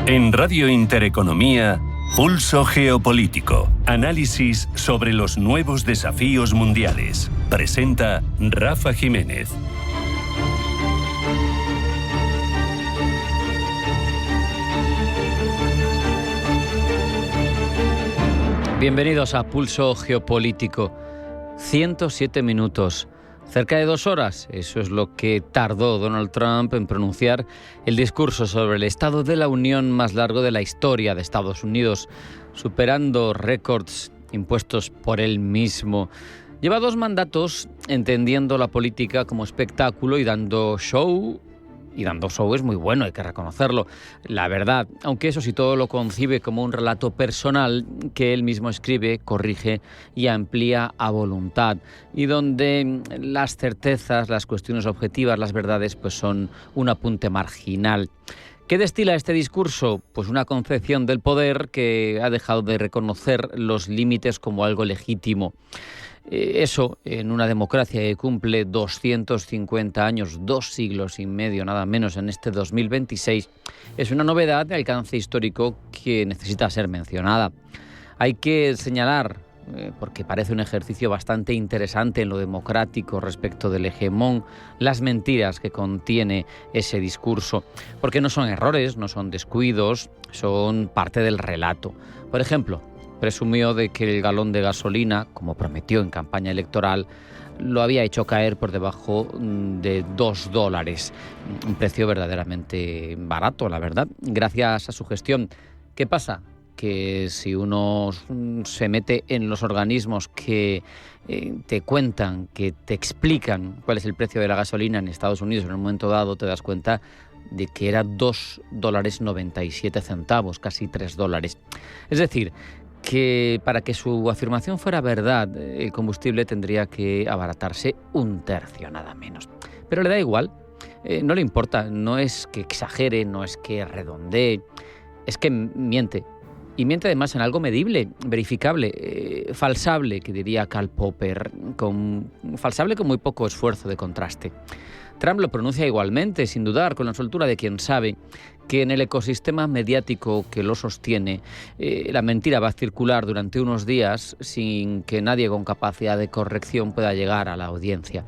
En Radio Intereconomía, Pulso Geopolítico. Análisis sobre los nuevos desafíos mundiales. Presenta Rafa Jiménez. Bienvenidos a Pulso Geopolítico. 107 minutos. Cerca de 2 horas, eso es lo que tardó Donald Trump en pronunciar el discurso sobre el Estado de la Unión más largo de la historia de Estados Unidos, superando récords impuestos por él mismo. Lleva 2 mandatos entendiendo la política como espectáculo y dando show. Y dando show es muy bueno, hay que reconocerlo. La verdad, aunque eso sí todo lo concibe como un relato personal que él mismo escribe, corrige y amplía a voluntad. Y donde las certezas, las cuestiones objetivas, las verdades, pues son un apunte marginal. ¿Qué destila este discurso? Pues una concepción del poder que ha dejado de reconocer los límites como algo legítimo. Eso, en una democracia que cumple 250 años, 2 siglos y medio, nada menos, en este 2026, es una novedad de alcance histórico que necesita ser mencionada. Hay que señalar, porque parece un ejercicio bastante interesante en lo democrático respecto del hegemón, las mentiras que contiene ese discurso, porque no son errores, no son descuidos, son parte del relato. Por ejemplo, presumió de que el galón de gasolina, como prometió en campaña electoral, lo había hecho caer por debajo de $2. Un precio verdaderamente barato, la verdad, gracias a su gestión. ¿Qué pasa? Que si uno se mete en los organismos que te cuentan, que te explican cuál es el precio de la gasolina en Estados Unidos en un momento dado, te das cuenta de que era $2.97, casi $3. Es decir, que para que su afirmación fuera verdad, el combustible tendría que abaratarse 1/3, nada menos. Pero le da igual, no le importa, no es que exagere, no es que redondee, es que miente. Y miente además en algo medible, verificable, falsable, que diría Karl Popper, falsable con muy poco esfuerzo de contraste. Trump lo pronuncia igualmente, sin dudar, con la soltura de quien sabe que en el ecosistema mediático que lo sostiene, la mentira va a circular durante unos días sin que nadie con capacidad de corrección pueda llegar a la audiencia.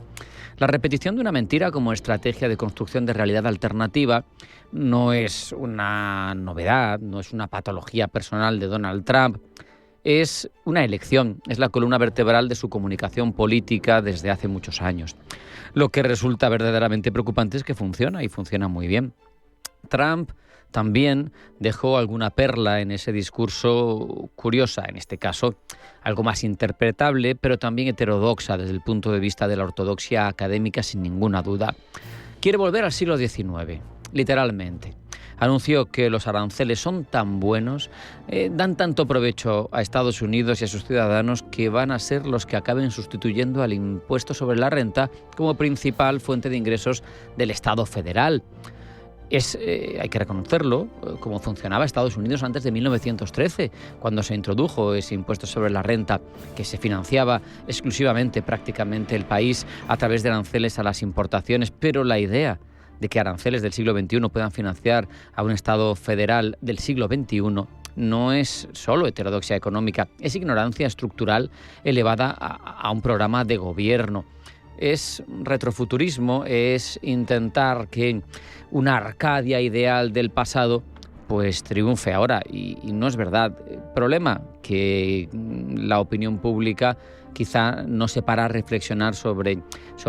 La repetición de una mentira como estrategia de construcción de realidad alternativa no es una novedad, no es una patología personal de Donald Trump. Es una elección, es la columna vertebral de su comunicación política desde hace muchos años. Lo que resulta verdaderamente preocupante es que funciona y funciona muy bien. Trump también dejó alguna perla en ese discurso curiosa, en este caso algo más interpretable, pero también heterodoxa desde el punto de vista de la ortodoxia académica, sin ninguna duda. Quiere volver al siglo XIX, literalmente. Anunció que los aranceles son tan buenos, dan tanto provecho a Estados Unidos y a sus ciudadanos, que van a ser los que acaben sustituyendo al impuesto sobre la renta como principal fuente de ingresos del Estado federal. Hay que reconocerlo, cómo funcionaba Estados Unidos antes de 1913, cuando se introdujo ese impuesto sobre la renta, que se financiaba exclusivamente, prácticamente, el país a través de aranceles a las importaciones. Pero la idea de que aranceles del siglo XXI puedan financiar a un Estado federal del siglo XXI no es solo heterodoxia económica, es ignorancia estructural elevada a un programa de gobierno. Es retrofuturismo, es intentar que una Arcadia ideal del pasado pues triunfe ahora, y no es verdad. Problema que la opinión pública quizá no se para a reflexionar sobre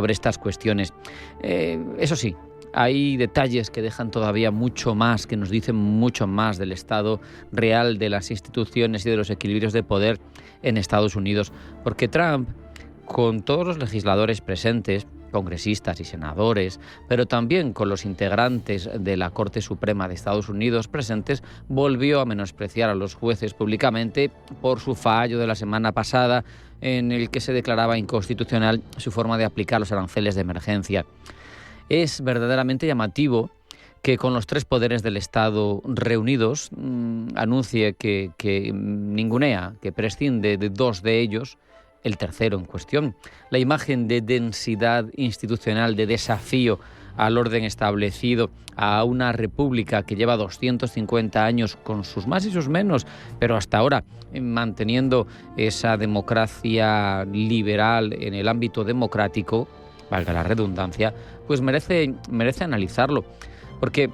estas cuestiones. Eso sí, hay detalles que dejan todavía mucho más, que nos dicen mucho más del estado real de las instituciones y de los equilibrios de poder en Estados Unidos, porque Trump, con todos los legisladores presentes, congresistas y senadores, pero también con los integrantes de la Corte Suprema de Estados Unidos presentes, volvió a menospreciar a los jueces públicamente por su fallo de la semana pasada, en el que se declaraba inconstitucional su forma de aplicar los aranceles de emergencia. Es verdaderamente llamativo que con los 3 poderes del Estado reunidos anuncie que ningunea, que prescinde de 2 de ellos, el tercero en cuestión. La imagen de densidad institucional, de desafío al orden establecido, a una república que lleva 250 años con sus más y sus menos, pero hasta ahora manteniendo esa democracia liberal en el ámbito democrático, valga la redundancia, pues merece analizarlo, porque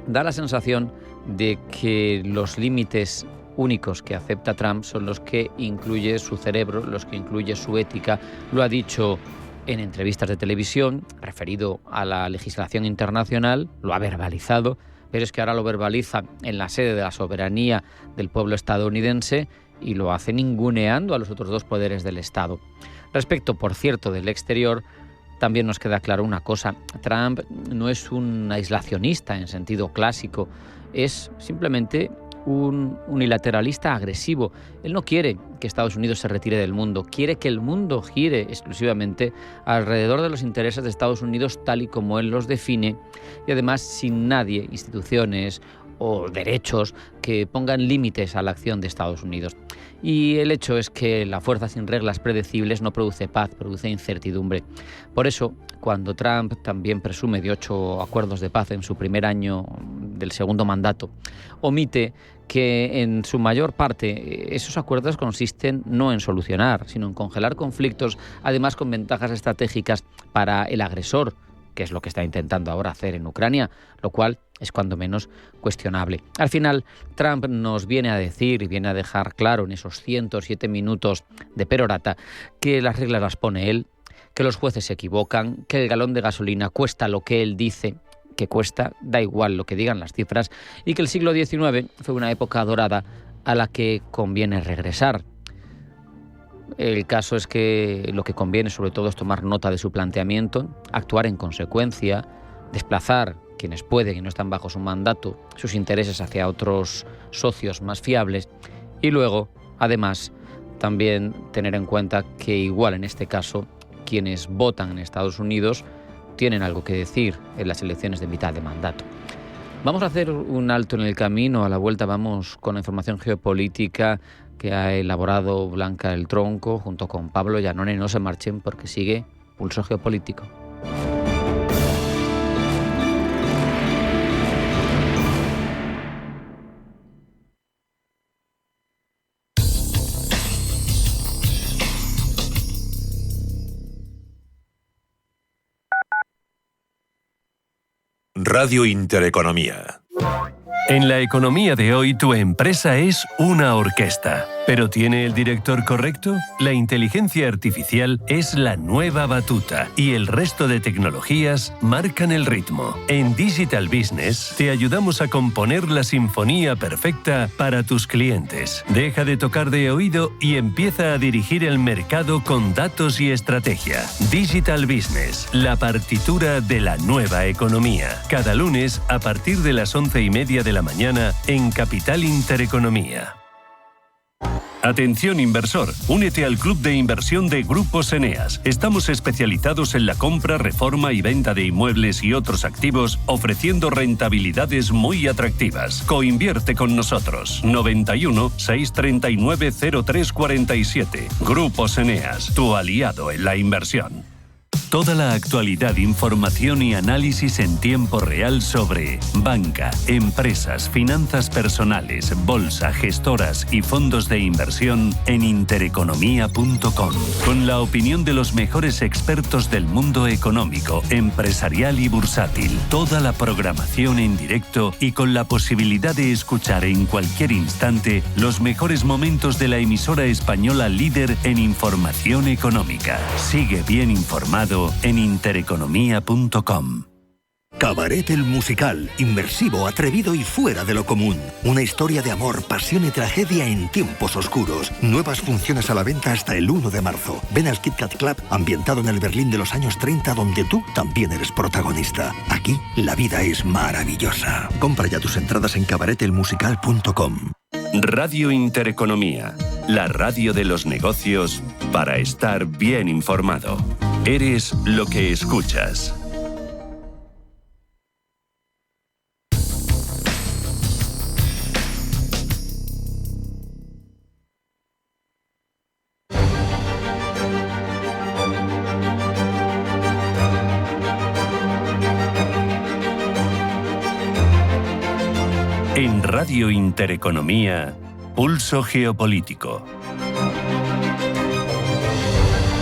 da la sensación de que los límites únicos que acepta Trump son los que incluye su cerebro, los que incluye su ética. Lo ha dicho en entrevistas de televisión, referido a la legislación internacional, lo ha verbalizado, pero es que ahora lo verbaliza en la sede de la soberanía del pueblo estadounidense y lo hace ninguneando a los otros dos poderes del Estado. Respecto, por cierto, del exterior, también nos queda claro una cosa: Trump no es un aislacionista en sentido clásico, es simplemente un unilateralista agresivo. Él no quiere que Estados Unidos se retire del mundo, quiere que el mundo gire exclusivamente alrededor de los intereses de Estados Unidos tal y como él los define, y además sin nadie, instituciones o derechos, que pongan límites a la acción de Estados Unidos. Y el hecho es que la fuerza sin reglas predecibles no produce paz, produce incertidumbre. Por eso, cuando Trump también presume de 8 acuerdos de paz en su primer año del segundo mandato, omite que en su mayor parte esos acuerdos consisten no en solucionar, sino en congelar conflictos, además con ventajas estratégicas para el agresor, que es lo que está intentando ahora hacer en Ucrania, lo cual es cuando menos cuestionable. Al final, Trump nos viene a decir y viene a dejar claro en esos 107 minutos de perorata que las reglas las pone él, que los jueces se equivocan, que el galón de gasolina cuesta lo que él dice que cuesta, da igual lo que digan las cifras, y que el siglo XIX fue una época dorada a la que conviene regresar. El caso es que lo que conviene sobre todo es tomar nota de su planteamiento, actuar en consecuencia, desplazar quienes pueden y no están bajo su mandato sus intereses hacia otros socios más fiables, y luego, además, también tener en cuenta que igual en este caso quienes votan en Estados Unidos tienen algo que decir en las elecciones de mitad de mandato. Vamos a hacer un alto en el camino. A la vuelta vamos con la información geopolítica que ha elaborado Blanca El Tronco junto con Pablo Llanone. No se marchen porque sigue Pulso Geopolítico. Radio Intereconomía. En la economía de hoy, tu empresa es una orquesta. ¿Pero tiene el director correcto? La inteligencia artificial es la nueva batuta y el resto de tecnologías marcan el ritmo. En Digital Business te ayudamos a componer la sinfonía perfecta para tus clientes. Deja de tocar de oído y empieza a dirigir el mercado con datos y estrategia. Digital Business, la partitura de la nueva economía. Cada lunes a partir de las 11:30 de la mañana en Capital Intereconomía. Atención inversor, únete al club de inversión de Grupos Eneas. Estamos especializados en la compra, reforma y venta de inmuebles y otros activos, ofreciendo rentabilidades muy atractivas. Coinvierte con nosotros. 91 639 0347. Grupos Eneas, tu aliado en la inversión. Toda la actualidad, información y análisis en tiempo real sobre banca, empresas, finanzas personales, bolsa, gestoras y fondos de inversión en intereconomía.com. Con la opinión de los mejores expertos del mundo económico, empresarial y bursátil. Toda la programación en directo y con la posibilidad de escuchar en cualquier instante los mejores momentos de la emisora española líder en información económica. Sigue bien informado en intereconomía.com. Cabaret el musical, inmersivo, atrevido y fuera de lo común. Una historia de amor, pasión y tragedia en tiempos oscuros. Nuevas funciones a la venta hasta el 1 de marzo. Ven al Kit Kat Club, ambientado en el Berlín de los años 30, donde tú también eres protagonista. Aquí, la vida es maravillosa. Compra ya tus entradas en cabaretelmusical.com. Radio Intereconomía, la radio de los negocios para estar bien informado. Eres lo que escuchas. En Radio Intereconomía, Pulso Geopolítico.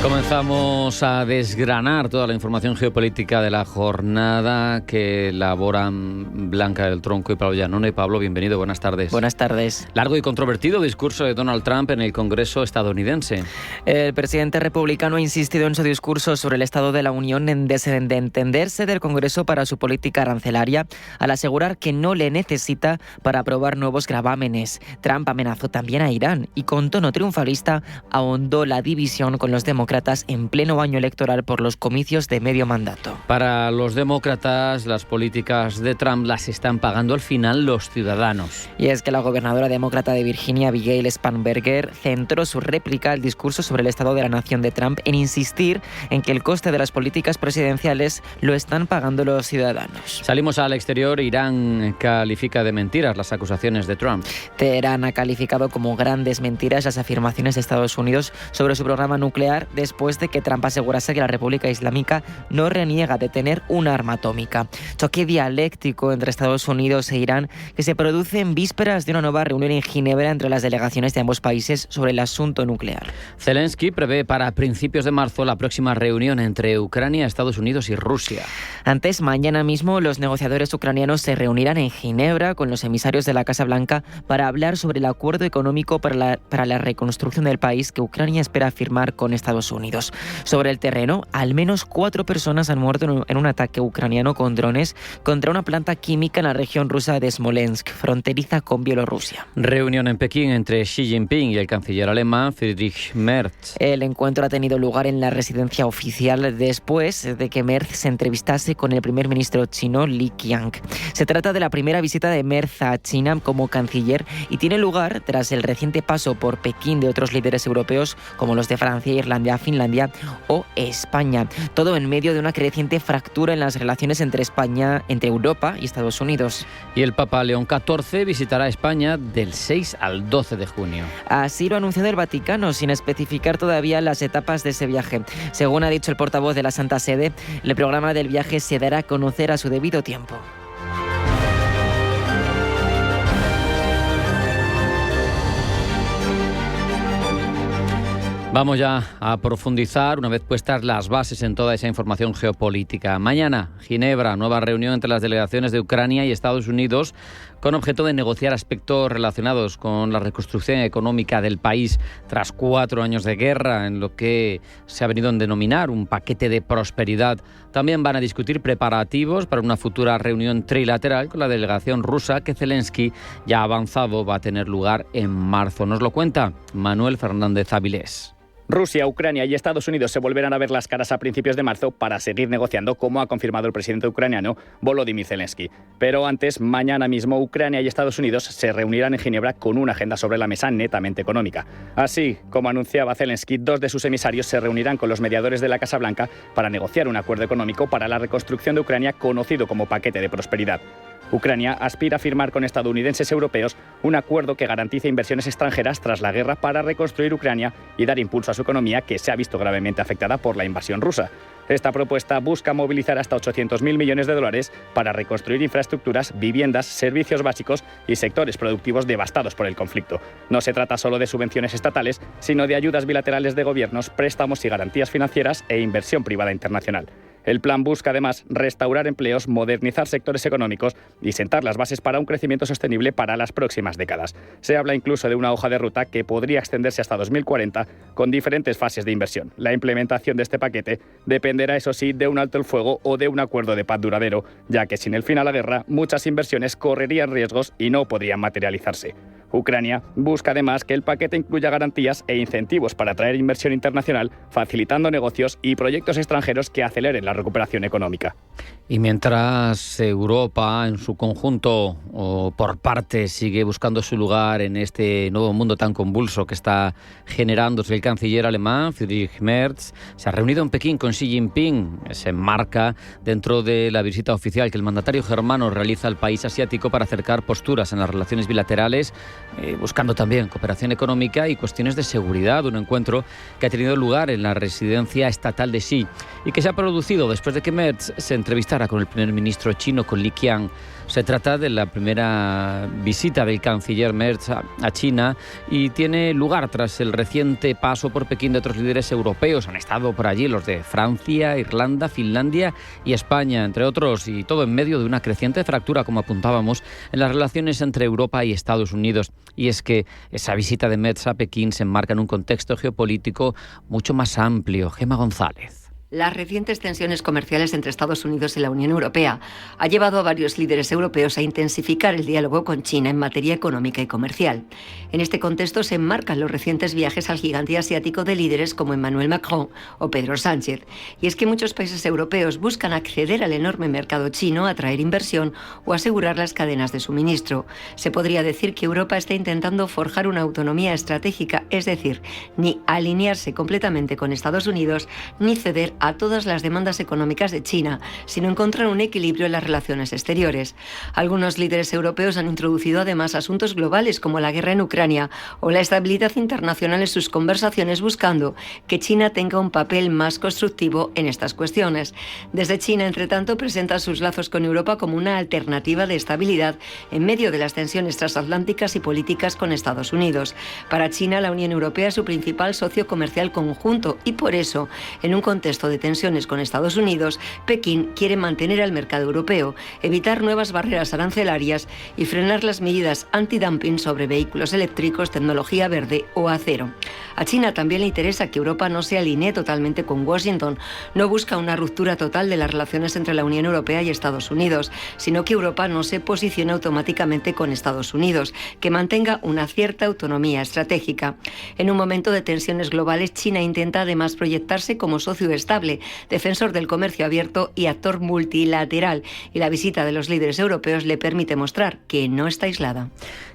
Comenzamos a desgranar toda la información geopolítica de la jornada que elaboran Blanca del Tronco y Pablo Llanone. Pablo, bienvenido, buenas tardes. Buenas tardes. Largo y controvertido discurso de Donald Trump en el Congreso estadounidense. El presidente republicano ha insistido en su discurso sobre el Estado de la Unión en desentenderse del Congreso para su política arancelaria, al asegurar que no le necesita para aprobar nuevos gravámenes. Trump amenazó también a Irán y con tono triunfalista ahondó la división con los demócratas en pleno año electoral por los comicios de medio mandato. Para los demócratas, las políticas de Trump las están pagando al final los ciudadanos. Y es que la gobernadora demócrata de Virginia, Abigail Spanberger, centró su réplica al discurso sobre el estado de la nación de Trump en insistir en que el coste de las políticas presidenciales lo están pagando los ciudadanos. Salimos al exterior. Irán califica de mentiras las acusaciones de Trump. Teherán ha calificado como grandes mentiras las afirmaciones de Estados Unidos sobre su programa nuclear después de que Trump asegurase que la República Islámica no reniega de tener un arma atómica. Choque dialéctico entre Estados Unidos e Irán que se produce en vísperas de una nueva reunión en Ginebra entre las delegaciones de ambos países sobre el asunto nuclear. Zelensky prevé para principios de marzo la próxima reunión entre Ucrania, Estados Unidos y Rusia. Antes, mañana mismo, los negociadores ucranianos se reunirán en Ginebra con los emisarios de la Casa Blanca para hablar sobre el acuerdo económico para la reconstrucción del país que Ucrania espera firmar con Estados Unidos. Sobre el terreno, al menos 4 personas han muerto en un ataque ucraniano con drones contra una planta química en la región rusa de Smolensk, fronteriza con Bielorrusia. Reunión en Pekín entre Xi Jinping y el canciller alemán Friedrich Merz. El encuentro ha tenido lugar en la residencia oficial después de que Merz se entrevistase con el primer ministro chino Li Qiang. Se trata de la primera visita de Merz a China como canciller y tiene lugar tras el reciente paso por Pekín de otros líderes europeos como los de Francia, Irlanda, Finlandia o España. Todo en medio de una creciente fractura en las relaciones entre Europa y Estados Unidos. Y el Papa León XIV visitará España del 6 al 12 de junio. Así lo ha anunciado el Vaticano, sin especificar todavía las etapas de ese viaje. Según ha dicho el portavoz de la Santa Sede, el programa del viaje se dará a conocer a su debido tiempo. Vamos ya a profundizar, una vez puestas las bases en toda esa información geopolítica. Mañana, Ginebra, nueva reunión entre las delegaciones de Ucrania y Estados Unidos con objeto de negociar aspectos relacionados con la reconstrucción económica del país tras 4 años de guerra, en lo que se ha venido a denominar un paquete de prosperidad. También van a discutir preparativos para una futura reunión trilateral con la delegación rusa que Zelensky ya ha avanzado va a tener lugar en marzo. Nos lo cuenta Manuel Fernández Avilés. Rusia, Ucrania y Estados Unidos se volverán a ver las caras a principios de marzo para seguir negociando, como ha confirmado el presidente ucraniano Volodymyr Zelensky. Pero antes, mañana mismo, Ucrania y Estados Unidos se reunirán en Ginebra con una agenda sobre la mesa netamente económica. Así, como anunciaba Zelensky, 2 de sus emisarios se reunirán con los mediadores de la Casa Blanca para negociar un acuerdo económico para la reconstrucción de Ucrania, conocido como paquete de prosperidad. Ucrania aspira a firmar con estadounidenses y europeos un acuerdo que garantice inversiones extranjeras tras la guerra para reconstruir Ucrania y dar impulso a su economía, que se ha visto gravemente afectada por la invasión rusa. Esta propuesta busca movilizar hasta 800.000 millones de dólares para reconstruir infraestructuras, viviendas, servicios básicos y sectores productivos devastados por el conflicto. No se trata solo de subvenciones estatales, sino de ayudas bilaterales de gobiernos, préstamos y garantías financieras e inversión privada internacional. El plan busca además restaurar empleos, modernizar sectores económicos y sentar las bases para un crecimiento sostenible para las próximas décadas. Se habla incluso de una hoja de ruta que podría extenderse hasta 2040 con diferentes fases de inversión. La implementación de este paquete dependerá, eso sí, de un alto el fuego o de un acuerdo de paz duradero, ya que sin el fin a la guerra muchas inversiones correrían riesgos y no podrían materializarse. Ucrania busca además que el paquete incluya garantías e incentivos para atraer inversión internacional, facilitando negocios y proyectos extranjeros que aceleren la recuperación económica. Y mientras Europa en su conjunto o por parte sigue buscando su lugar en este nuevo mundo tan convulso que está generándose, el canciller alemán Friedrich Merz se ha reunido en Pekín con Xi Jinping. Se enmarca dentro de la visita oficial que el mandatario germano realiza al país asiático para acercar posturas en las relaciones bilaterales, buscando también cooperación económica y cuestiones de seguridad. Un encuentro que ha tenido lugar en la residencia estatal de Xi y que se ha producido después de que Merz se entrevistara con el primer ministro chino, con Li Qiang. Se trata de la primera visita del canciller Merz a China y tiene lugar tras el reciente paso por Pekín de otros líderes europeos. Han estado por allí los de Francia, Irlanda, Finlandia y España, entre otros, y todo en medio de una creciente fractura, como apuntábamos, en las relaciones entre Europa y Estados Unidos. Y es que esa visita de Merz a Pekín se enmarca en un contexto geopolítico mucho más amplio. Gemma González. Las recientes tensiones comerciales entre Estados Unidos y la Unión Europea ha llevado a varios líderes europeos a intensificar el diálogo con China en materia económica y comercial. En este contexto se enmarcan los recientes viajes al gigante asiático de líderes como Emmanuel Macron o Pedro Sánchez. Y es que muchos países europeos buscan acceder al enorme mercado chino, atraer inversión o asegurar las cadenas de suministro. Se podría decir que Europa está intentando forjar una autonomía estratégica, es decir, ni alinearse completamente con Estados Unidos, ni ceder a todas las demandas económicas de China, sino encontrar un equilibrio en las relaciones exteriores. Algunos líderes europeos han introducido además asuntos globales como la guerra en Ucrania o la estabilidad internacional en sus conversaciones, buscando que China tenga un papel más constructivo en estas cuestiones. Desde China, entre tanto, presenta sus lazos con Europa como una alternativa de estabilidad en medio de las tensiones transatlánticas y políticas con Estados Unidos. Para China, la Unión Europea es su principal socio comercial conjunto y por eso, en un contexto de tensiones con Estados Unidos, Pekín quiere mantener al mercado europeo, evitar nuevas barreras arancelarias y frenar las medidas antidumping sobre vehículos eléctricos, tecnología verde o acero. A China también le interesa que Europa no se alinee totalmente con Washington. No busca una ruptura total de las relaciones entre la Unión Europea y Estados Unidos, sino que Europa no se posicione automáticamente con Estados Unidos, que mantenga una cierta autonomía estratégica. En un momento de tensiones globales, China intenta además proyectarse como socio estable, defensor del comercio abierto y actor multilateral, y la visita de los líderes europeos le permite mostrar que no está aislada.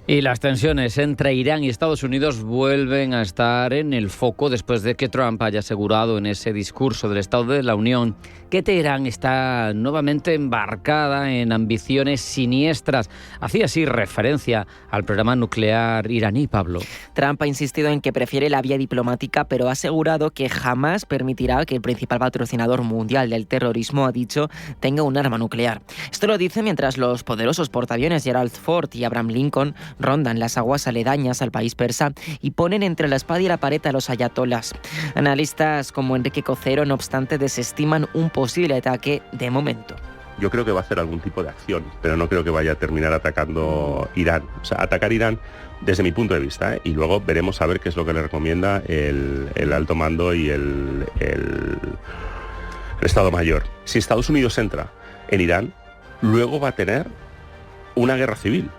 Y las tensiones entre Irán y Estados Unidos vuelven a estar en el foco después de que Trump haya asegurado en ese discurso del Estado de la Unión que Teherán está nuevamente embarcada en ambiciones siniestras. Hacía así referencia al programa nuclear iraní, Pablo. Trump ha insistido en que prefiere la vía diplomática, pero ha asegurado que jamás permitirá que el principal patrocinador mundial del terrorismo, ha dicho, tenga un arma nuclear. Esto lo dice mientras los poderosos portaaviones Gerald Ford y Abraham Lincoln rondan las aguas aledañas al país persa y ponen entre la espada y la pared a los ayatolás. Analistas como Enrique Cocero, no obstante, desestiman un posible ataque de momento. Yo creo que va a hacer algún tipo de acción, pero no creo que vaya a terminar atacando Irán. O sea, atacar Irán desde mi punto de vista, y luego veremos a ver qué es lo que le recomienda el alto mando y el Estado Mayor. Si Estados Unidos entra en Irán, luego va a tener una guerra civil.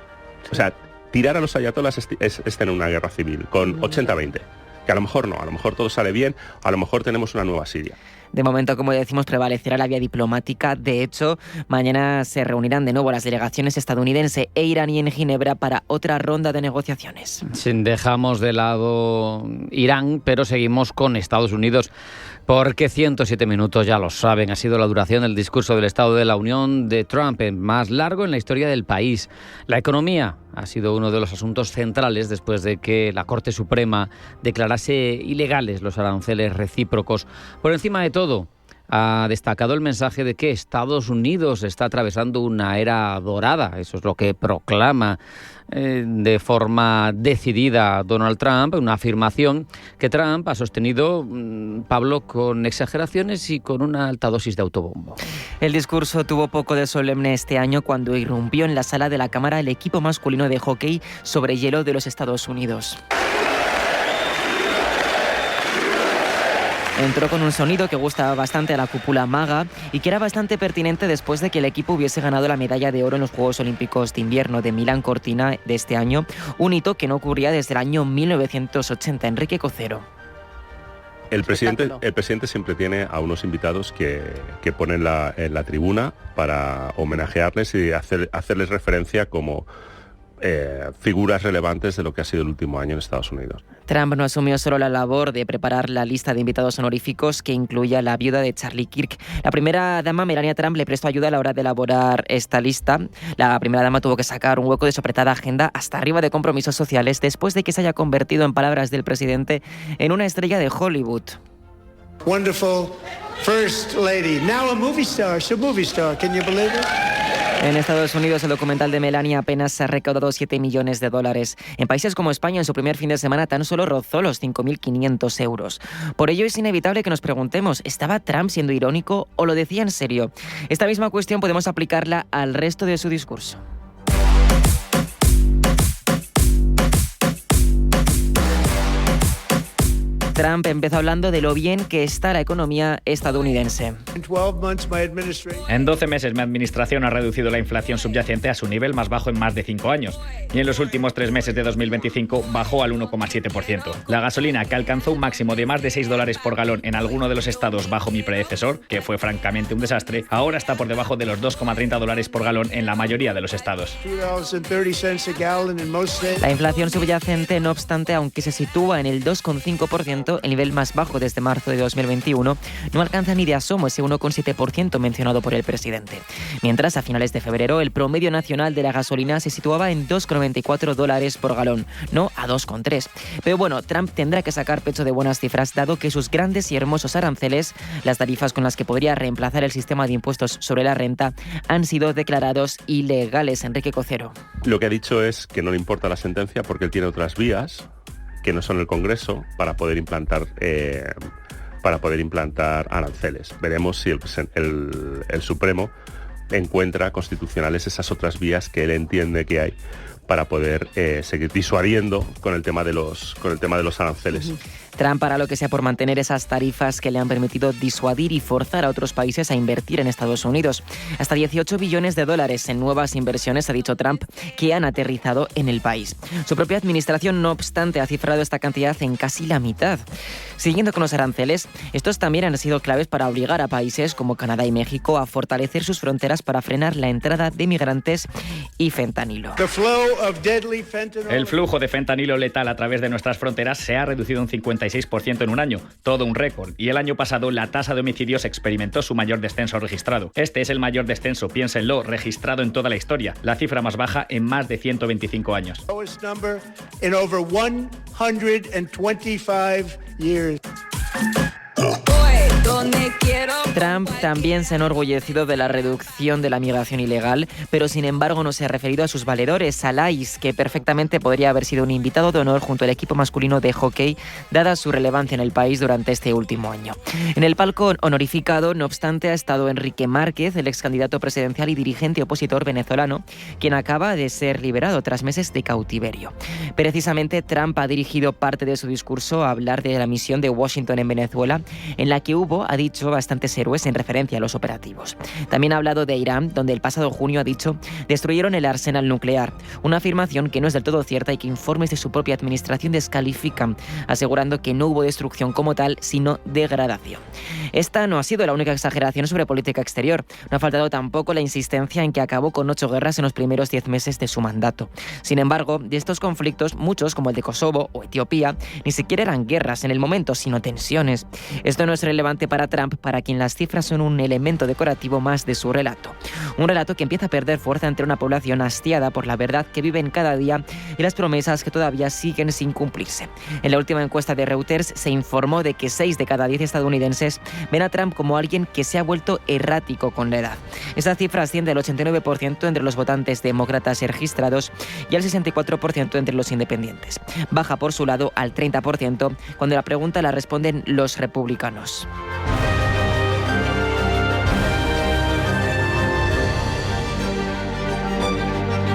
O sea, tirar a los ayatolás es tener una guerra civil con 80-20. Que a lo mejor no, a lo mejor todo sale bien, a lo mejor tenemos una nueva Siria. De momento, como decimos, prevalecerá la vía diplomática. De hecho, mañana se reunirán de nuevo las delegaciones estadounidense e iraní en Ginebra para otra ronda de negociaciones. Dejamos de lado Irán, pero seguimos con Estados Unidos, porque 107 minutos, ya lo saben, ha sido la duración del discurso del Estado de la Unión de Trump, el más largo en la historia del país. La economía ha sido uno de los asuntos centrales después de que la Corte Suprema declarase ilegales los aranceles recíprocos. Por encima de todo, ha destacado el mensaje de que Estados Unidos está atravesando una era dorada. Eso es lo que proclama de forma decidida Donald Trump, una afirmación que Trump ha sostenido, Pablo, con exageraciones y con una alta dosis de autobombo. El discurso tuvo poco de solemne este año cuando irrumpió en la sala de la Cámara el equipo masculino de hockey sobre hielo de los Estados Unidos. Entró con un sonido que gustaba bastante a la cúpula MAGA y que era bastante pertinente después de que el equipo hubiese ganado la medalla de oro en los Juegos Olímpicos de Invierno de Milán Cortina de este año, un hito que no ocurría desde el año 1980. Enrique Cocero. El presidente siempre tiene a unos invitados que ponen en la tribuna para homenajearles y hacerles referencia como figuras relevantes de lo que ha sido el último año en Estados Unidos. Trump no asumió solo la labor de preparar la lista de invitados honoríficos que incluye a la viuda de Charlie Kirk. La primera dama, Melania Trump, le prestó ayuda a la hora de elaborar esta lista. La primera dama tuvo que sacar un hueco de su apretada agenda hasta arriba de compromisos sociales después de que se haya convertido, en palabras del presidente, en una estrella de Hollywood. Wonderful First Lady, now a movie star. She's a movie star. Can you believe it? En Estados Unidos, el documental de Melania apenas ha recaudado $7 millones. En países como España, en su primer fin de semana, tan solo rozó los 5.500 euros. Por ello, es inevitable que nos preguntemos, ¿estaba Trump siendo irónico o lo decía en serio? Esta misma cuestión podemos aplicarla al resto de su discurso. Trump empezó hablando de lo bien que está la economía estadounidense. En 12 meses mi administración ha reducido la inflación subyacente a su nivel más bajo en más de 5 años y en los últimos 3 meses de 2025 bajó al 1,7%. La gasolina, que alcanzó un máximo de más de $6 por galón en alguno de los estados bajo mi predecesor, que fue francamente un desastre, ahora está por debajo de los $2,30 por galón en la mayoría de los estados. La inflación subyacente, no obstante, aunque se sitúa en el 2,5%, el nivel más bajo desde marzo de 2021, no alcanza ni de asomo ese 1,7% mencionado por el presidente. Mientras, a finales de febrero, el promedio nacional de la gasolina se situaba en $2,94 por galón, no a 2,3. Pero bueno, Trump tendrá que sacar pecho de buenas cifras, dado que sus grandes y hermosos aranceles, las tarifas con las que podría reemplazar el sistema de impuestos sobre la renta, han sido declarados ilegales. Enrique Cocero. Lo que ha dicho es que no le importa la sentencia porque él tiene otras vías que no son el Congreso para poder implantar aranceles. Veremos si el Supremo encuentra constitucionales esas otras vías que él entiende que hay para poder seguir disuadiendo con el tema de los aranceles. Trump hará lo que sea por mantener esas tarifas que le han permitido disuadir y forzar a otros países a invertir en Estados Unidos. Hasta $18 billones en nuevas inversiones, ha dicho Trump, que han aterrizado en el país. Su propia administración, no obstante, ha cifrado esta cantidad en casi la mitad. Siguiendo con los aranceles, estos también han sido claves para obligar a países como Canadá y México a fortalecer sus fronteras para frenar la entrada de migrantes y fentanilo. El flujo de fentanilo letal a través de nuestras fronteras se ha reducido un 56% en un año, todo un récord, y el año pasado la tasa de homicidios experimentó su mayor descenso registrado. Este es el mayor descenso, piénsenlo, registrado en toda la historia, la cifra más baja en más de 125 años. Trump también se ha enorgullecido de la reducción de la migración ilegal, pero sin embargo no se ha referido a sus valedores, a Lais, que perfectamente podría haber sido un invitado de honor junto al equipo masculino de hockey, dada su relevancia en el país durante este último año. En el palco honorificado, no obstante, ha estado Enrique Márquez, el ex candidato presidencial y dirigente opositor venezolano, quien acaba de ser liberado tras meses de cautiverio. Precisamente, Trump ha dirigido parte de su discurso a hablar de la misión de Washington en Venezuela, en la que hubo, ha dicho, bastantes héroes en referencia a los operativos. También ha hablado de Irán, donde el pasado junio, ha dicho, destruyeron el arsenal nuclear, una afirmación que no es del todo cierta y que informes de su propia administración descalifican, asegurando que no hubo destrucción como tal, sino degradación. Esta no ha sido la única exageración sobre política exterior. No ha faltado tampoco la insistencia en que acabó con 8 guerras en los primeros 10 meses de su mandato. Sin embargo, de estos conflictos, muchos, como el de Kosovo o Etiopía, ni siquiera eran guerras en el momento, sino tensiones. Esto no es relevante para Trump, para quien las cifras son un elemento decorativo más de su relato. Un relato que empieza a perder fuerza entre una población hastiada por la verdad que viven cada día y las promesas que todavía siguen sin cumplirse. En la última encuesta de Reuters se informó de que 6 de cada 10 estadounidenses ven a Trump como alguien que se ha vuelto errático con la edad. Esa cifra asciende al 89% entre los votantes demócratas registrados y al 64% entre los independientes. Baja por su lado al 30% cuando la pregunta la responden los republicanos.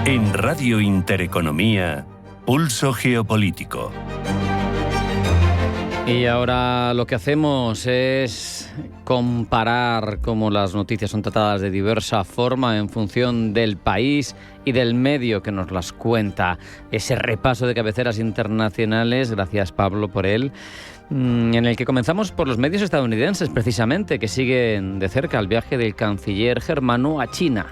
En Radio Intereconomía, Pulso Geopolítico. Y ahora lo que hacemos es comparar cómo las noticias son tratadas de diversa forma en función del país y del medio que nos las cuenta. Ese repaso de cabeceras internacionales, gracias Pablo por él, en el que comenzamos por los medios estadounidenses precisamente, que siguen de cerca el viaje del canciller germano a China.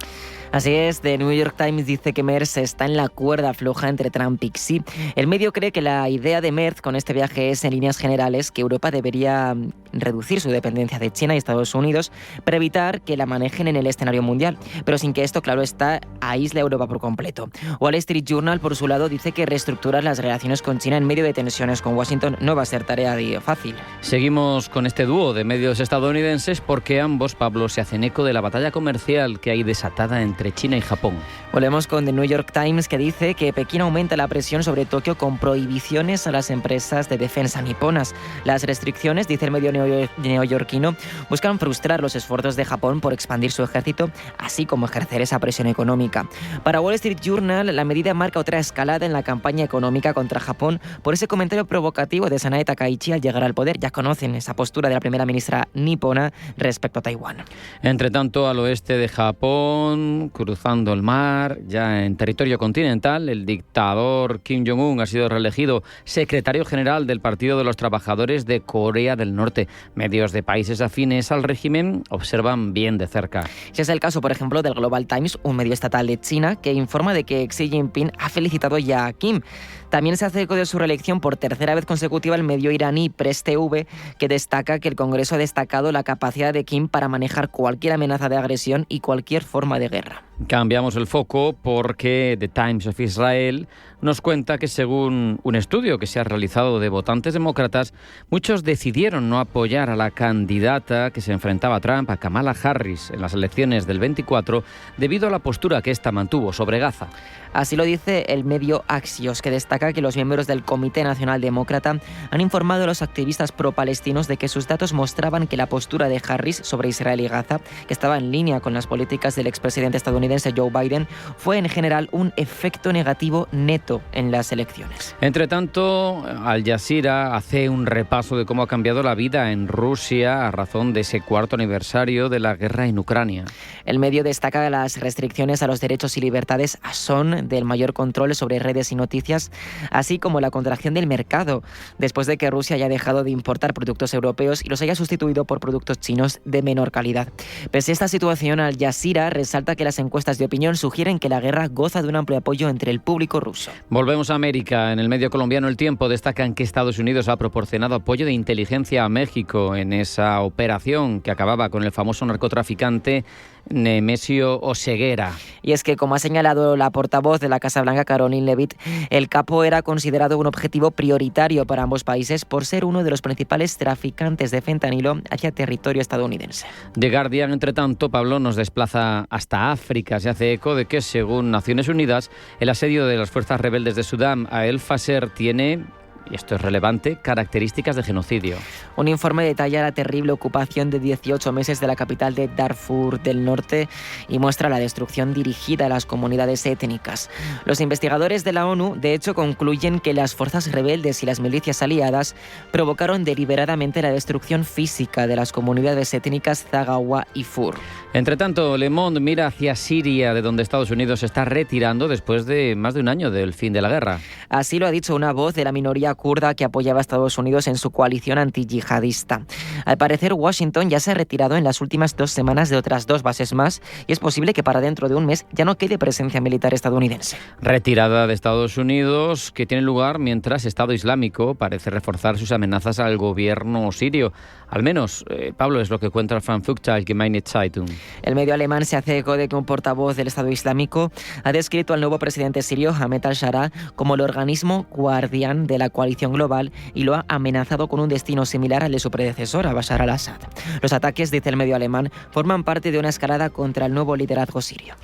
Así es, The New York Times dice que Merz está en la cuerda floja entre Trump y Xi. El medio cree que la idea de Merz con este viaje es, en líneas generales, que Europa debería reducir su dependencia de China y Estados Unidos para evitar que la manejen en el escenario mundial, pero sin que esto, claro está, aísle a Europa por completo. Wall Street Journal, por su lado, dice que reestructurar las relaciones con China en medio de tensiones con Washington no va a ser tarea fácil. Seguimos con este dúo de medios estadounidenses porque ambos, Pablo, se hacen eco de la batalla comercial que hay desatada entre China y Japón. Volvemos con The New York Times, que dice que Pekín aumenta la presión sobre Tokio con prohibiciones a las empresas de defensa niponas. Las restricciones, dice el medio neoyorquino, buscan frustrar los esfuerzos de Japón por expandir su ejército, así como ejercer esa presión económica. Para Wall Street Journal, la medida marca otra escalada en la campaña económica contra Japón por ese comentario provocativo de Sanae Takaichi al llegar al poder. Ya conocen esa postura de la primera ministra nipona respecto a Taiwán. Entre tanto, al oeste de Japón, cruzando el mar, ya en territorio continental, el dictador Kim Jong-un ha sido reelegido secretario general del Partido de los Trabajadores de Corea del Norte. Medios de países afines al régimen observan bien de cerca. Ese es el caso, por ejemplo, del Global Times, un medio estatal de China, que informa de que Xi Jinping ha felicitado ya a Kim. También se hace eco de su reelección por tercera vez consecutiva el medio iraní Press TV, que destaca que el Congreso ha destacado la capacidad de Kim para manejar cualquier amenaza de agresión y cualquier forma de guerra. Cambiamos el foco porque The Times of Israel nos cuenta que según un estudio que se ha realizado de votantes demócratas, muchos decidieron no apoyar a la candidata que se enfrentaba a Trump, a Kamala Harris, en las elecciones del 24, debido a la postura que ésta mantuvo sobre Gaza. Así lo dice el medio Axios, que destaca que los miembros del Comité Nacional Demócrata han informado a los activistas pro-palestinos de que sus datos mostraban que la postura de Harris sobre Israel y Gaza, que estaba en línea con las políticas del expresidente estadounidense Joe Biden, fue en general un efecto negativo neto en las elecciones. Entre tanto, Al Jazeera hace un repaso de cómo ha cambiado la vida en Rusia a razón de ese cuarto aniversario de la guerra en Ucrania. El medio destaca las restricciones a los derechos y libertades a son del mayor control sobre redes y noticias, así como la contracción del mercado, después de que Rusia haya dejado de importar productos europeos y los haya sustituido por productos chinos de menor calidad. Pese a esta situación, Al Jazeera resalta que las encuestas de opinión sugieren que la guerra goza de un amplio apoyo entre el público ruso. Volvemos a América. En el medio colombiano El Tiempo destacan que Estados Unidos ha proporcionado apoyo de inteligencia a México en esa operación que acababa con el famoso narcotraficante Nemesio Oseguera. Y es que, como ha señalado la portavoz de la Casa Blanca, Caroline Leavitt, el capo era considerado un objetivo prioritario para ambos países por ser uno de los principales traficantes de fentanilo hacia territorio estadounidense. The Guardian, entre tanto, Pablo, nos desplaza hasta África. Se hace eco de que, según Naciones Unidas, el asedio de las fuerzas rebeldes de Sudán a El Fasher tiene, y esto es relevante, características de genocidio. Un informe detalla la terrible ocupación de 18 meses de la capital de Darfur del Norte y muestra la destrucción dirigida a las comunidades étnicas. Los investigadores de la ONU, de hecho, concluyen que las fuerzas rebeldes y las milicias aliadas provocaron deliberadamente la destrucción física de las comunidades étnicas Zaghawa y Fur. Entre tanto, Le Monde mira hacia Siria, de donde Estados Unidos se está retirando después de más de un año del fin de la guerra. Así lo ha dicho una voz de la minoría kurda que apoyaba a Estados Unidos en su coalición antiyihadista. Al parecer, Washington ya se ha retirado en las últimas 2 semanas de otras 2 bases más y es posible que para dentro de un mes ya no quede presencia militar estadounidense. Retirada de Estados Unidos que tiene lugar mientras Estado Islámico parece reforzar sus amenazas al gobierno sirio. Al menos, Pablo, es lo que cuenta Frankfurter Allgemeine Zeitung. El medio alemán se hace eco de que un portavoz del Estado Islámico ha descrito al nuevo presidente sirio, Ahmed al-Shara, como el organismo guardián de la coalición global y lo ha amenazado con un destino similar al de su predecesor, a Bashar al-Assad. Los ataques, dice el medio alemán, forman parte de una escalada contra el nuevo liderazgo sirio.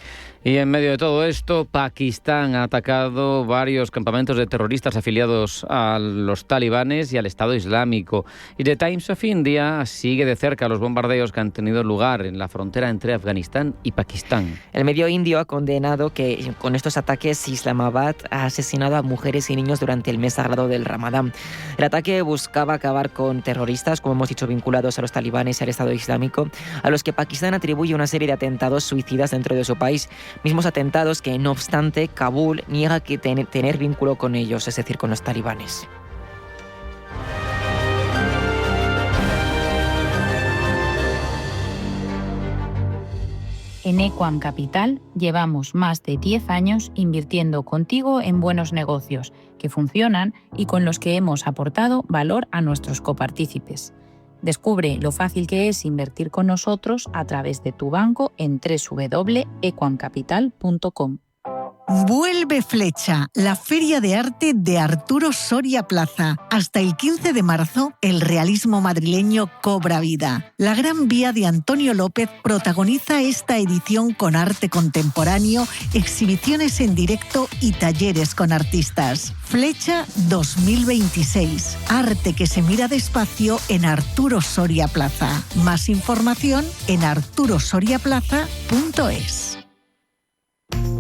Y en medio de todo esto, Pakistán ha atacado varios campamentos de terroristas afiliados a los talibanes y al Estado Islámico. Y The Times of India sigue de cerca los bombardeos que han tenido lugar en la frontera entre Afganistán y Pakistán. El medio indio ha condenado que con estos ataques Islamabad ha asesinado a mujeres y niños durante el mes sagrado del Ramadán. El ataque buscaba acabar con terroristas, como hemos dicho, vinculados a los talibanes y al Estado Islámico, a los que Pakistán atribuye una serie de atentados suicidas dentro de su país. Mismos atentados que, no obstante, Kabul niega que tener vínculo con ellos, es decir, con los talibanes. En Equam Capital llevamos más de 10 años invirtiendo contigo en buenos negocios que funcionan y con los que hemos aportado valor a nuestros copartícipes. Descubre lo fácil que es invertir con nosotros a través de tu banco en www.equamcapital.com. Vuelve Flecha, la feria de arte de Arturo Soria Plaza. Hasta el 15 de marzo, el realismo madrileño cobra vida. La Gran Vía de Antonio López protagoniza esta edición con arte contemporáneo, exhibiciones en directo y talleres con artistas. Flecha 2026. Arte que se mira despacio en Arturo Soria Plaza. Más información en arturosoriaplaza.es.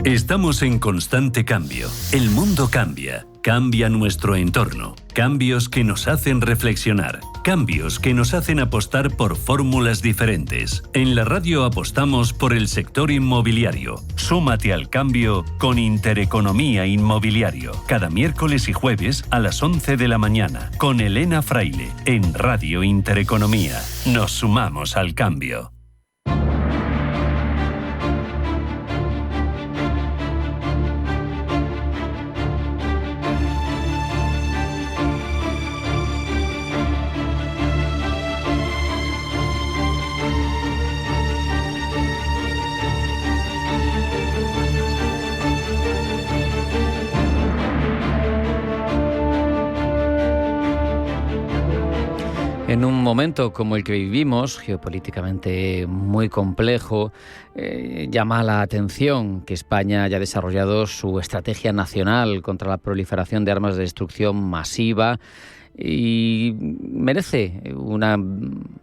Estamos en constante cambio. El mundo cambia. Cambia nuestro entorno. Cambios que nos hacen reflexionar. Cambios que nos hacen apostar por fórmulas diferentes. En la radio apostamos por el sector inmobiliario. Súmate al cambio con Intereconomía Inmobiliario. Cada miércoles y jueves a las 11 de la mañana. Con Elena Fraile. En Radio Intereconomía. Nos sumamos al cambio. En un momento como el que vivimos, geopolíticamente muy complejo, llama la atención que España haya desarrollado su estrategia nacional contra la proliferación de armas de destrucción masiva y merece una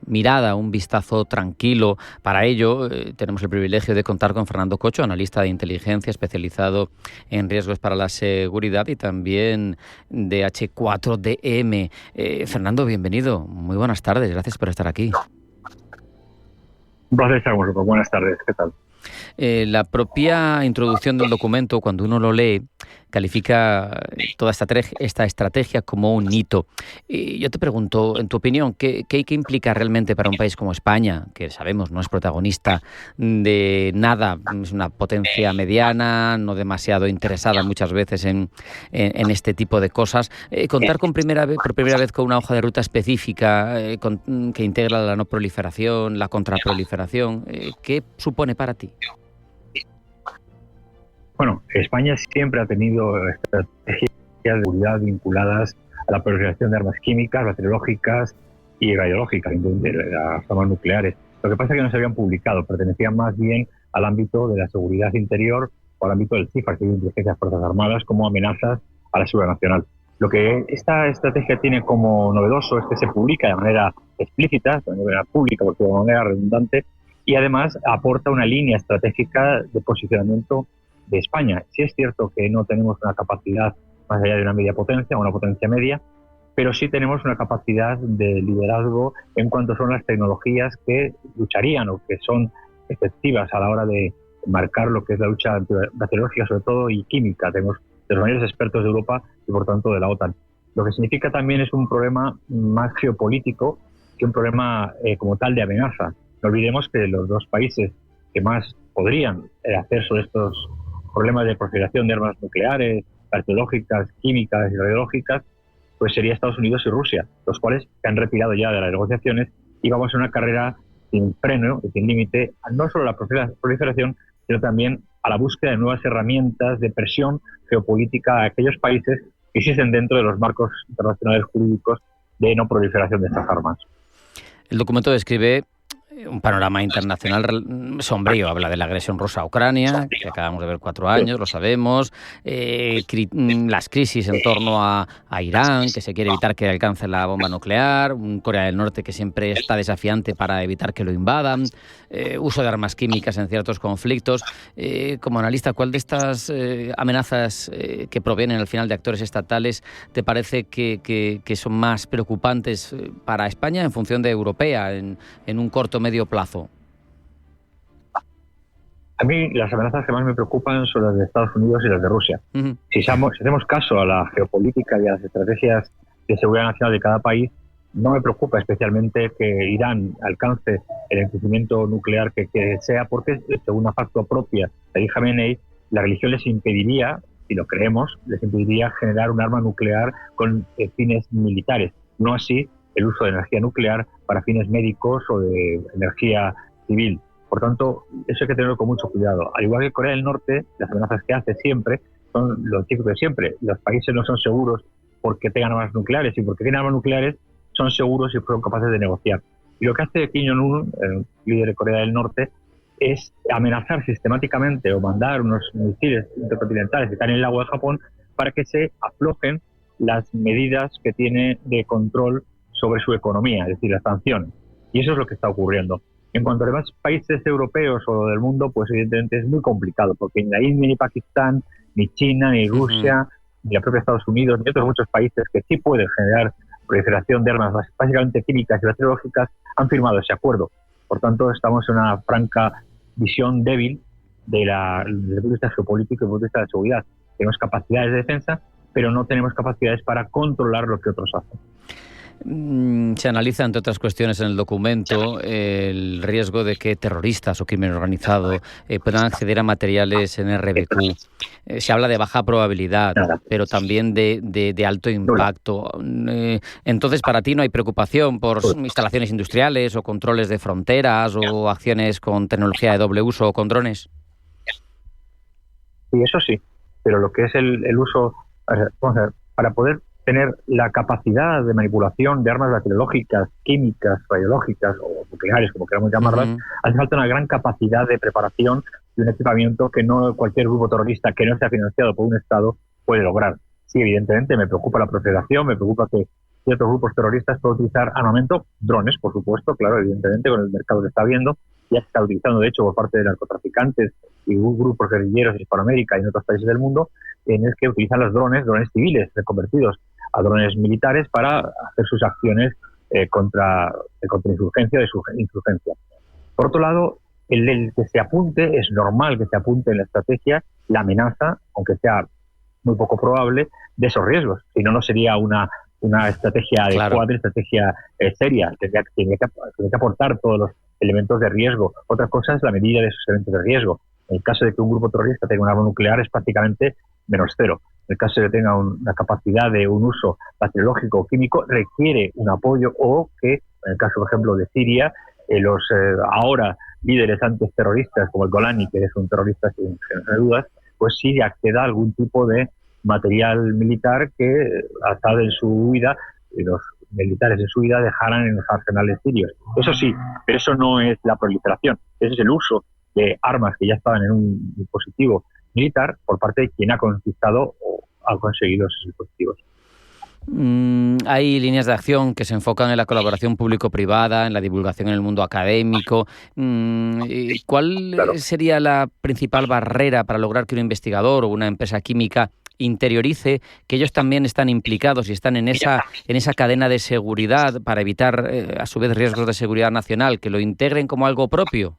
mirada, un vistazo tranquilo. Para ello tenemos el privilegio de contar con Fernando Cocho, analista de inteligencia especializado en riesgos para la seguridad y también de H4DM. Fernando, bienvenido. Muy buenas tardes. Gracias por estar aquí. Un placer estar con vosotros. Buenas tardes. ¿Qué tal? La propia introducción del documento, cuando uno lo lee, califica toda esta estrategia como un hito. Y yo te pregunto, en tu opinión, ¿qué implica realmente para un país como España, que sabemos no es protagonista de nada, es una potencia mediana, no demasiado interesada muchas veces en este tipo de cosas, contar por primera vez con una hoja de ruta específica que integra la no proliferación, la contraproliferación? ¿Qué supone para ti? Bueno, España siempre ha tenido estrategias de seguridad vinculadas a la proliferación de armas químicas, bacteriológicas y radiológicas, de las armas nucleares. Lo que pasa es que no se habían publicado, pertenecían más bien al ámbito de la seguridad interior o al ámbito del CIFAR, que es Inteligencia de Fuerzas Armadas, como amenazas a la seguridad nacional. Lo que esta estrategia tiene como novedoso es que se publica de manera explícita, de manera pública, porque de manera redundante, y además aporta una línea estratégica de posicionamiento de España. Sí es cierto que no tenemos una capacidad más allá de una media potencia o una potencia media, pero sí tenemos una capacidad de liderazgo en cuanto son las tecnologías que lucharían o que son efectivas a la hora de marcar lo que es la lucha antibacteriológica, sobre todo, y química. Tenemos de los mayores expertos de Europa y, por tanto, de la OTAN. Lo que significa también es un problema más geopolítico que un problema como tal de amenaza. No olvidemos que los dos países que más podrían hacer sobre estos problemas de proliferación de armas nucleares, bacteriológicas, químicas y radiológicas, pues sería Estados Unidos y Rusia, los cuales se han retirado ya de las negociaciones y vamos a una carrera sin freno y sin límite, no solo a la proliferación, sino también a la búsqueda de nuevas herramientas de presión geopolítica a aquellos países que existen dentro de los marcos internacionales jurídicos de no proliferación de estas armas. El documento describe un panorama internacional sombrío. Habla de la agresión rusa a Ucrania, que acabamos de ver 4 años, lo sabemos, las crisis en torno a Irán, que se quiere evitar que alcance la bomba nuclear, Corea del Norte, que siempre está desafiante para evitar que lo invadan, uso de armas químicas en ciertos conflictos. Como analista, ¿cuál de estas amenazas que provienen al final de actores estatales te parece que son más preocupantes para España en función de europea, en un corto medio plazo? A mí las amenazas que más me preocupan son las de Estados Unidos y las de Rusia. Uh-huh. Si hacemos caso a la geopolítica y a las estrategias de seguridad nacional de cada país, No me preocupa especialmente que Irán alcance el enriquecimiento nuclear que sea, porque según una factua propia de Ali Khamenei, la religión les impediría, si lo creemos, les impediría generar un arma nuclear con fines militares. No así el uso de energía nuclear para fines médicos o de energía civil. Por tanto, eso hay que tenerlo con mucho cuidado. Al igual que Corea del Norte, las amenazas que hace siempre son lo típico de siempre. Los países no son seguros porque tengan armas nucleares, y porque tienen armas nucleares son seguros y son capaces de negociar. Y lo que hace Kim Jong-un, el líder de Corea del Norte, es amenazar sistemáticamente o mandar unos misiles intercontinentales que están en el lago de Japón para que se aflojen las medidas que tiene de control sobre su economía, es decir, las sanciones. Y eso es lo que está ocurriendo. En cuanto a los demás países europeos o del mundo, pues evidentemente es muy complicado, porque ni la India, ni Pakistán, ni China, ni Rusia, ni la propia Estados Unidos, ni otros muchos países que sí pueden generar proliferación de armas básicamente químicas y bacteriológicas han firmado ese acuerdo. Por tanto, estamos en una franca visión débil desde el punto de vista geopolítico y desde el punto de vista de seguridad. Tenemos capacidades de defensa, pero no tenemos capacidades para controlar lo que otros hacen. Se analiza, entre otras cuestiones, en el documento el riesgo de que terroristas o crimen organizado puedan acceder a materiales en RBQ. Se habla de baja probabilidad, pero también de alto impacto. Entonces, ¿para ti no hay preocupación por instalaciones industriales o controles de fronteras o acciones con tecnología de doble uso o con drones? Sí, eso sí, pero lo que es el uso, vamos a ver, para poder tener la capacidad de manipulación de armas bacteriológicas, químicas, radiológicas o nucleares, como queramos llamarlas, hace falta una gran capacidad de preparación y un equipamiento que no cualquier grupo terrorista que no sea financiado por un Estado puede lograr. Sí, evidentemente me preocupa la proliferación, me preocupa que ciertos grupos terroristas puedan utilizar armamento, drones, por supuesto, claro, evidentemente, con el mercado que está habiendo, ya se está utilizando, de hecho, por parte de narcotraficantes y grupos guerrilleros en Hispanoamérica y en otros países del mundo, en el que utilizan los drones civiles reconvertidos a drones militares para hacer sus acciones contra insurgencia, de su insurgencia. Por otro lado, el que se apunte, es normal que se apunte en la estrategia la amenaza, aunque sea muy poco probable, de esos riesgos. Si no, no sería una estrategia adecuada, una estrategia seria. Tendría que aportar todos los elementos de riesgo. Otra cosa es la medida de esos elementos de riesgo. En el caso de que un grupo terrorista tenga un arma nuclear es prácticamente menos cero. En el caso de que tenga una capacidad de un uso bacteriológico o químico, requiere un apoyo, o que, en el caso, por ejemplo, de Siria, los ahora líderes antiterroristas como el Golani, que es un terrorista sin dudas, pues sí acceda a algún tipo de material militar que, hasta en su huida, los militares en su vida dejaran en los arsenales sirios. Eso sí, pero eso no es la proliferación, ese es el uso de armas que ya estaban en un dispositivo militar por parte de quien ha conquistado o ha conseguido esos dispositivos. Hay líneas de acción que se enfocan en la colaboración público-privada, en la divulgación en el mundo académico. ¿Cuál sería la principal barrera para lograr que un investigador o una empresa química interiorice que ellos también están implicados y están en esa cadena de seguridad para evitar, a su vez, riesgos de seguridad nacional, que lo integren como algo propio?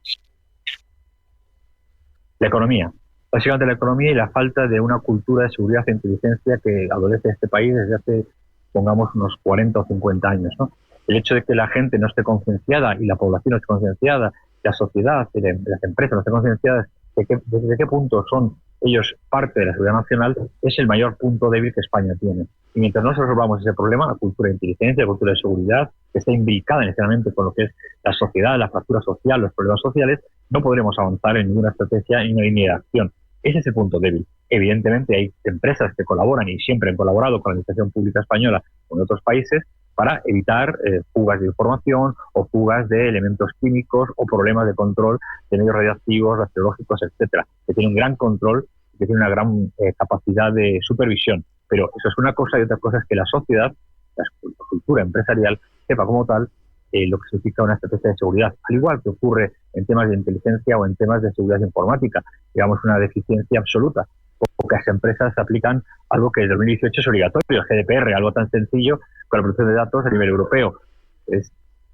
La economía. Básicamente la economía y la falta de una cultura de seguridad e inteligencia que adolece este país desde hace, pongamos, unos 40 o 50 años, ¿no? El hecho de que la gente no esté concienciada y la población no esté concienciada, la sociedad y las empresas no estén concienciadas desde qué punto son ellos parte de la seguridad nacional, es el mayor punto débil que España tiene. Y mientras no resolvamos ese problema, la cultura de inteligencia, la cultura de seguridad, que está imbricada necesariamente con lo que es la sociedad, la fractura social, los problemas sociales, no podremos avanzar en ninguna estrategia ni una línea de acción. Ese es el punto débil. Evidentemente hay empresas que colaboran y siempre han colaborado con la administración pública española o en otros países para evitar fugas de información o fugas de elementos químicos o problemas de control de medios radioactivos, bacteriológicos, etcétera, que tiene un gran control, que tiene una gran capacidad de supervisión. Pero eso es una cosa, y otra cosa es que la sociedad, la cultura empresarial, sepa como tal lo que significa una estrategia de seguridad, al igual que ocurre en temas de inteligencia o en temas de seguridad informática. Digamos, una deficiencia absoluta. Pocas empresas aplican algo que en 2018 es obligatorio, el GDPR, algo tan sencillo con la protección de datos a nivel europeo.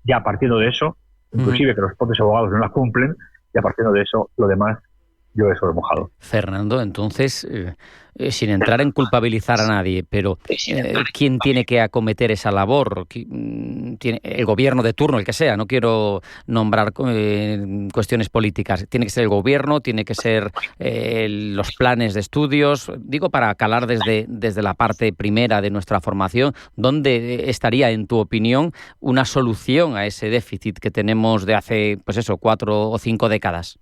Ya partiendo de eso, inclusive que los propios abogados no la cumplen, ya partiendo de eso, lo demás yo eso he mojado. Fernando, entonces, sin entrar en culpabilizar a nadie, pero ¿quién tiene que acometer esa labor? El gobierno de turno, el que sea, no quiero nombrar cuestiones políticas. ¿Tiene que ser el gobierno? ¿Tiene que ser los planes de estudios? Digo, para calar desde la parte primera de nuestra formación, ¿dónde estaría, en tu opinión, una solución a ese déficit que tenemos de hace, 4 o 5 décadas?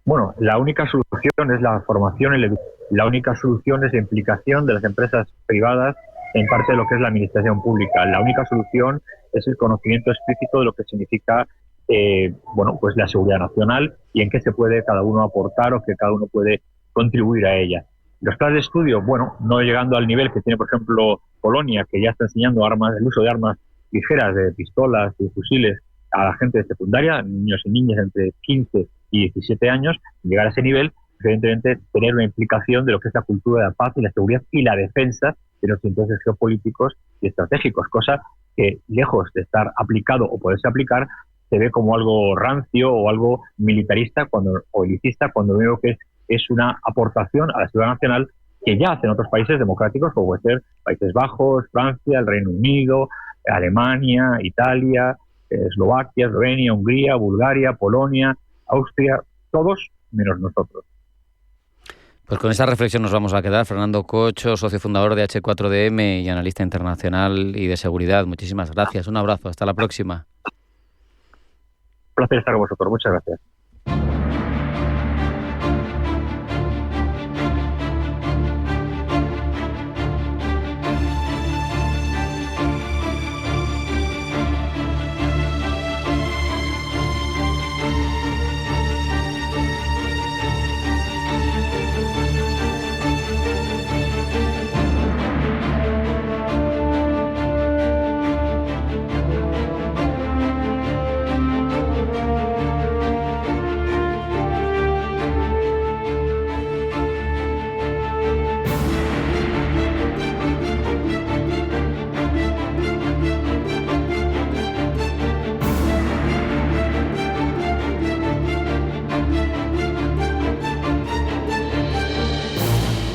Bueno, la única solución es la formación y la única solución es la implicación de las empresas privadas en parte de lo que es la administración pública. La única solución es el conocimiento explícito de lo que significa pues la seguridad nacional y en qué se puede cada uno aportar o que cada uno puede contribuir a ella. Los planes de estudio, no llegando al nivel que tiene, por ejemplo, Polonia, que ya está enseñando el uso de armas ligeras, de pistolas y fusiles a la gente de secundaria, niños y niñas entre 15 y 17 años, llegar a ese nivel, evidentemente tener una implicación de lo que es la cultura de la paz y la seguridad y la defensa de los intereses geopolíticos y estratégicos, cosa que, lejos de estar aplicado o poderse aplicar, se ve como algo rancio o algo militarista o elicista, cuando lo único que es una aportación a la seguridad nacional que ya hacen otros países democráticos, como puede ser Países Bajos, Francia, el Reino Unido, Alemania, Italia, Eslovaquia, Eslovenia, Hungría, Bulgaria, Polonia, Austria, todos menos nosotros. Pues con esa reflexión nos vamos a quedar. Fernando Cocho, socio fundador de H4DM y analista internacional y de seguridad. Muchísimas gracias. Un abrazo. Hasta la próxima. Un placer estar con vosotros. Muchas gracias.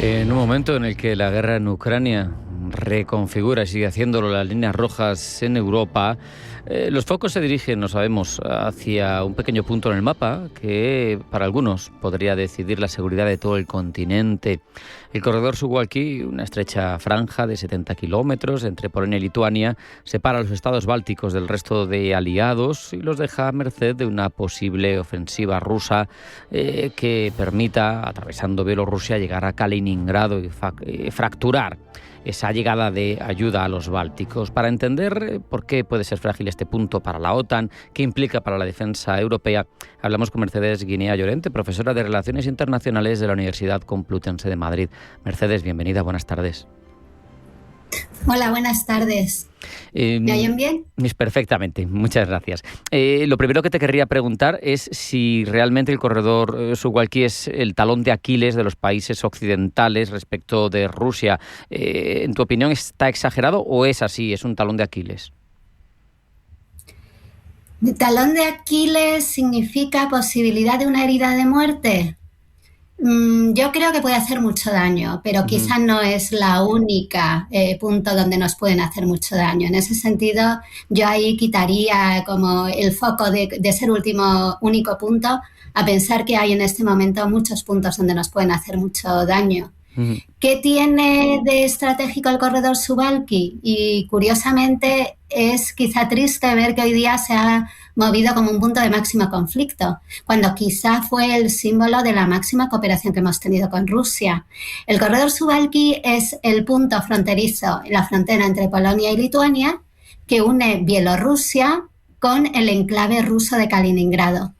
En un momento en el que la guerra en Ucrania reconfigura y sigue haciéndolo las líneas rojas en Europa, los focos se dirigen, no sabemos, hacia un pequeño punto en el mapa que para algunos podría decidir la seguridad de todo el continente. El corredor Suwałki, una estrecha franja de 70 kilómetros entre Polonia y Lituania, separa a los estados bálticos del resto de aliados y los deja a merced de una posible ofensiva rusa que permita, atravesando Bielorrusia, llegar a Kaliningrado y fracturar esa llegada de ayuda a los bálticos. Para entender por qué puede ser frágil este punto para la OTAN, qué implica para la defensa europea, hablamos con Mercedes Guinea Llorente, profesora de Relaciones Internacionales de la Universidad Complutense de Madrid. Mercedes, bienvenida, buenas tardes. Hola, buenas tardes. ¿Me oyen bien? Perfectamente, muchas gracias. Lo primero que te querría preguntar es si realmente el corredor Suwałki es el talón de Aquiles de los países occidentales respecto de Rusia. ¿En tu opinión está exagerado o es así, es un talón de Aquiles? ¿Talón de Aquiles significa posibilidad de una herida de muerte? Yo creo que puede hacer mucho daño, pero quizás no es la única punto donde nos pueden hacer mucho daño. En ese sentido, yo ahí quitaría como el foco de ser único punto a pensar que hay en este momento muchos puntos donde nos pueden hacer mucho daño. ¿Qué tiene de estratégico el corredor Suwałki? Y curiosamente es quizá triste ver que hoy día se ha movido como un punto de máximo conflicto, cuando quizá fue el símbolo de la máxima cooperación que hemos tenido con Rusia. El corredor Suwałki es el punto fronterizo en la frontera entre Polonia y Lituania que une Bielorrusia con el enclave ruso de Kaliningrado.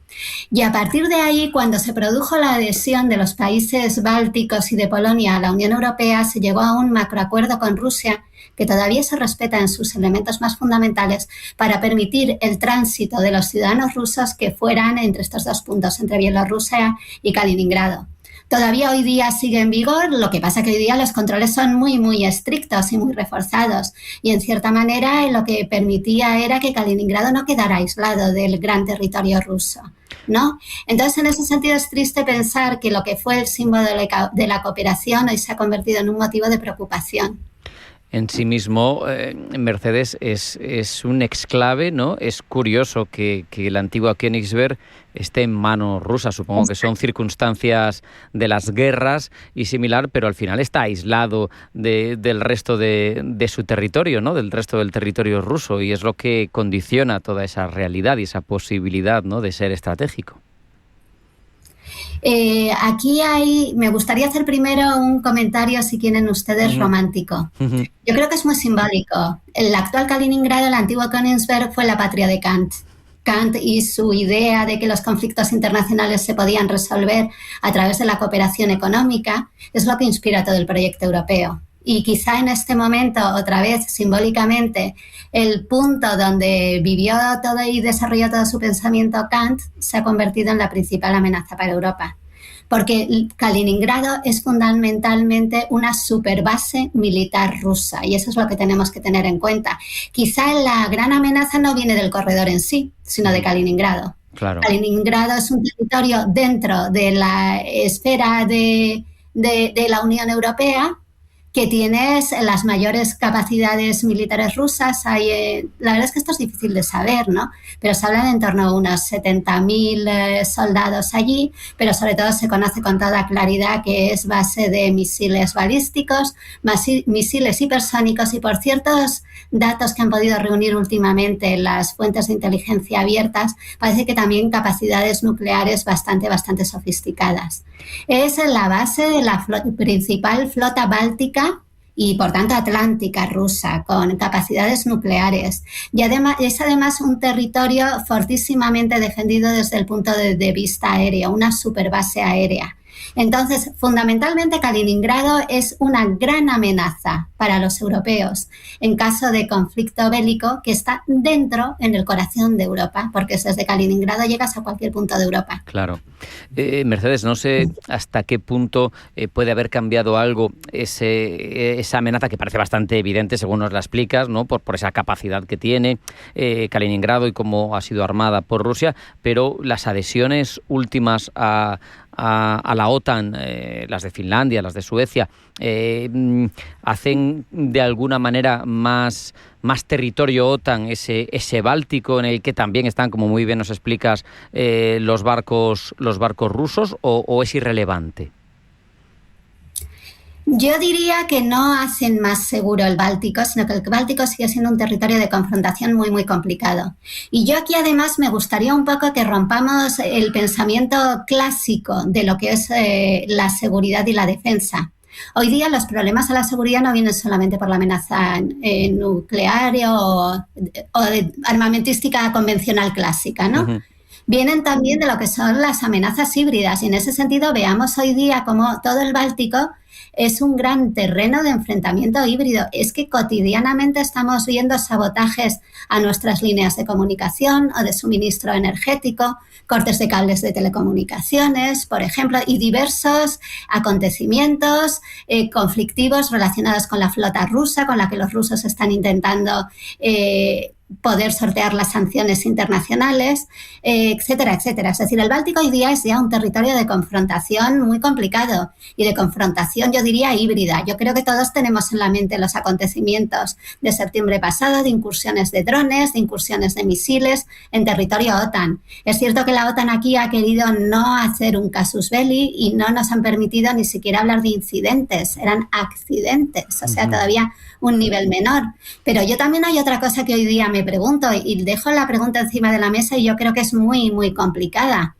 Y a partir de ahí, cuando se produjo la adhesión de los países bálticos y de Polonia a la Unión Europea, se llegó a un macroacuerdo con Rusia que todavía se respeta en sus elementos más fundamentales para permitir el tránsito de los ciudadanos rusos que fueran entre estos dos puntos, entre Bielorrusia y Kaliningrado. Todavía hoy día sigue en vigor, lo que pasa que hoy día los controles son muy, muy estrictos y muy reforzados. Y en cierta manera lo que permitía era que Kaliningrado no quedara aislado del gran territorio ruso, ¿no? Entonces, en ese sentido es triste pensar que lo que fue el símbolo de la cooperación hoy se ha convertido en un motivo de preocupación. En sí mismo, Mercedes es un exclave, ¿no? Es curioso que la antigua Königsberg esté en manos rusas. Supongo que son circunstancias de las guerras y similar, pero al final está aislado del resto de su territorio, ¿no? Del resto del territorio ruso, y es lo que condiciona toda esa realidad y esa posibilidad, ¿no?, de ser estratégico. Aquí me gustaría hacer primero un comentario, si quieren ustedes, romántico. Yo creo que es muy simbólico. El actual Kaliningrado, el antiguo Königsberg, fue la patria de Kant. Kant y su idea de que los conflictos internacionales se podían resolver a través de la cooperación económica es lo que inspira todo el proyecto europeo. Y quizá en este momento, otra vez simbólicamente, el punto donde vivió todo y desarrolló todo su pensamiento Kant se ha convertido en la principal amenaza para Europa. Porque Kaliningrado es fundamentalmente una superbase militar rusa, y eso es lo que tenemos que tener en cuenta. Quizá la gran amenaza no viene del corredor en sí, sino de Kaliningrado. Claro. Kaliningrado es un territorio dentro de la esfera de la Unión Europea, que tienes las mayores capacidades militares rusas. La verdad es que esto es difícil de saber, ¿no? Pero se habla de en torno a unos 70.000 soldados allí, pero sobre todo se conoce con toda claridad que es base de misiles balísticos, misiles hipersónicos, y por ciertos datos que han podido reunir últimamente las fuentes de inteligencia abiertas, parece que también capacidades nucleares bastante sofisticadas. Es la base de la principal flota báltica y por tanto atlántica rusa, con capacidades nucleares. Y además, es además un territorio fortísimamente defendido desde el punto de vista aéreo, una superbase aérea. Entonces, fundamentalmente Kaliningrado es una gran amenaza para los europeos en caso de conflicto bélico, que está dentro, en el corazón de Europa, porque desde Kaliningrado llegas a cualquier punto de Europa. Claro. Mercedes, no sé hasta qué punto puede haber cambiado algo esa amenaza, que parece bastante evidente según nos la explicas, ¿no?, por esa capacidad que tiene Kaliningrado y cómo ha sido armada por Rusia, pero las adhesiones últimas a la OTAN, las de Finlandia, las de Suecia, hacen de alguna manera más territorio OTAN ese Báltico, en el que también están, como muy bien nos explicas, los barcos rusos, o es irrelevante? Yo diría que no hacen más seguro el Báltico, sino que el Báltico sigue siendo un territorio de confrontación muy, muy complicado. Y yo aquí además me gustaría un poco que rompamos el pensamiento clásico de lo que es la seguridad y la defensa. Hoy día los problemas a la seguridad no vienen solamente por la amenaza nuclear o armamentística convencional clásica, ¿no? Uh-huh. Vienen también de lo que son las amenazas híbridas, y en ese sentido veamos hoy día cómo todo el Báltico es un gran terreno de enfrentamiento híbrido. Es que cotidianamente estamos viendo sabotajes a nuestras líneas de comunicación o de suministro energético, cortes de cables de telecomunicaciones, por ejemplo, y diversos acontecimientos conflictivos relacionados con la flota rusa, con la que los rusos están intentando poder sortear las sanciones internacionales, etcétera, etcétera. Es decir, el Báltico hoy día es ya un territorio de confrontación muy complicado, y de confrontación, yo diría, híbrida. Yo creo que todos tenemos en la mente los acontecimientos de septiembre pasado, de incursiones de drones, de incursiones de misiles en territorio OTAN. Es cierto que la OTAN aquí ha querido no hacer un casus belli y no nos han permitido ni siquiera hablar de incidentes, eran accidentes, o sea, todavía un nivel menor. Pero yo también hay otra cosa que hoy día me pregunto, y dejo la pregunta encima de la mesa, y yo creo que es muy, muy complicada.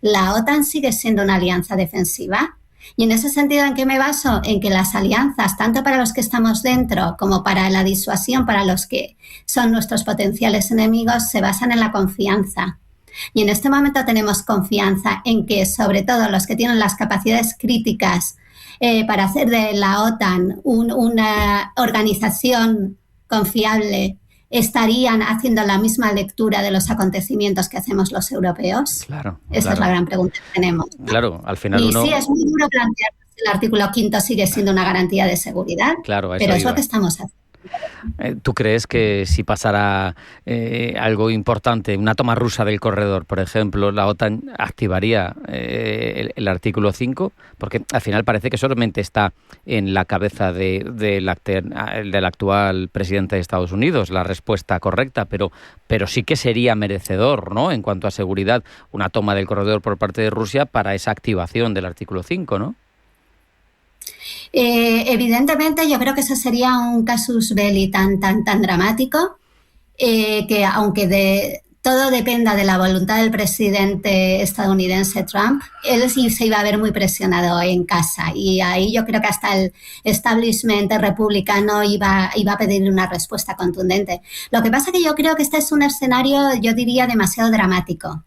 ¿La OTAN sigue siendo una alianza defensiva? Y en ese sentido, ¿en qué me baso? En que las alianzas, tanto para los que estamos dentro como para la disuasión, para los que son nuestros potenciales enemigos, se basan en la confianza. Y en este momento tenemos confianza en que, sobre todo, los que tienen las capacidades críticas para hacer de la OTAN una organización confiable estarían haciendo la misma lectura de los acontecimientos que hacemos los europeos? Claro. Esa es la gran pregunta que tenemos, ¿no? Claro, al final y uno... sí, es muy duro plantear si el artículo 5 sigue siendo una garantía de seguridad, claro, pero es lo que estamos haciendo. ¿Tú crees que si pasara algo importante, una toma rusa del corredor, por ejemplo, la OTAN activaría el artículo 5? Porque al final parece que solamente está en la cabeza del actual presidente de Estados Unidos la respuesta correcta, pero sí que sería merecedor, ¿no?, en cuanto a seguridad, una toma del corredor por parte de Rusia para esa activación del artículo 5, ¿no? Evidentemente yo creo que ese sería un casus belli tan dramático, que aunque todo dependa de la voluntad del presidente estadounidense Trump, él sí se iba a ver muy presionado en casa, y ahí yo creo que hasta el establishment republicano iba a pedir una respuesta contundente. Lo que pasa que yo creo que este es un escenario, yo diría, demasiado dramático.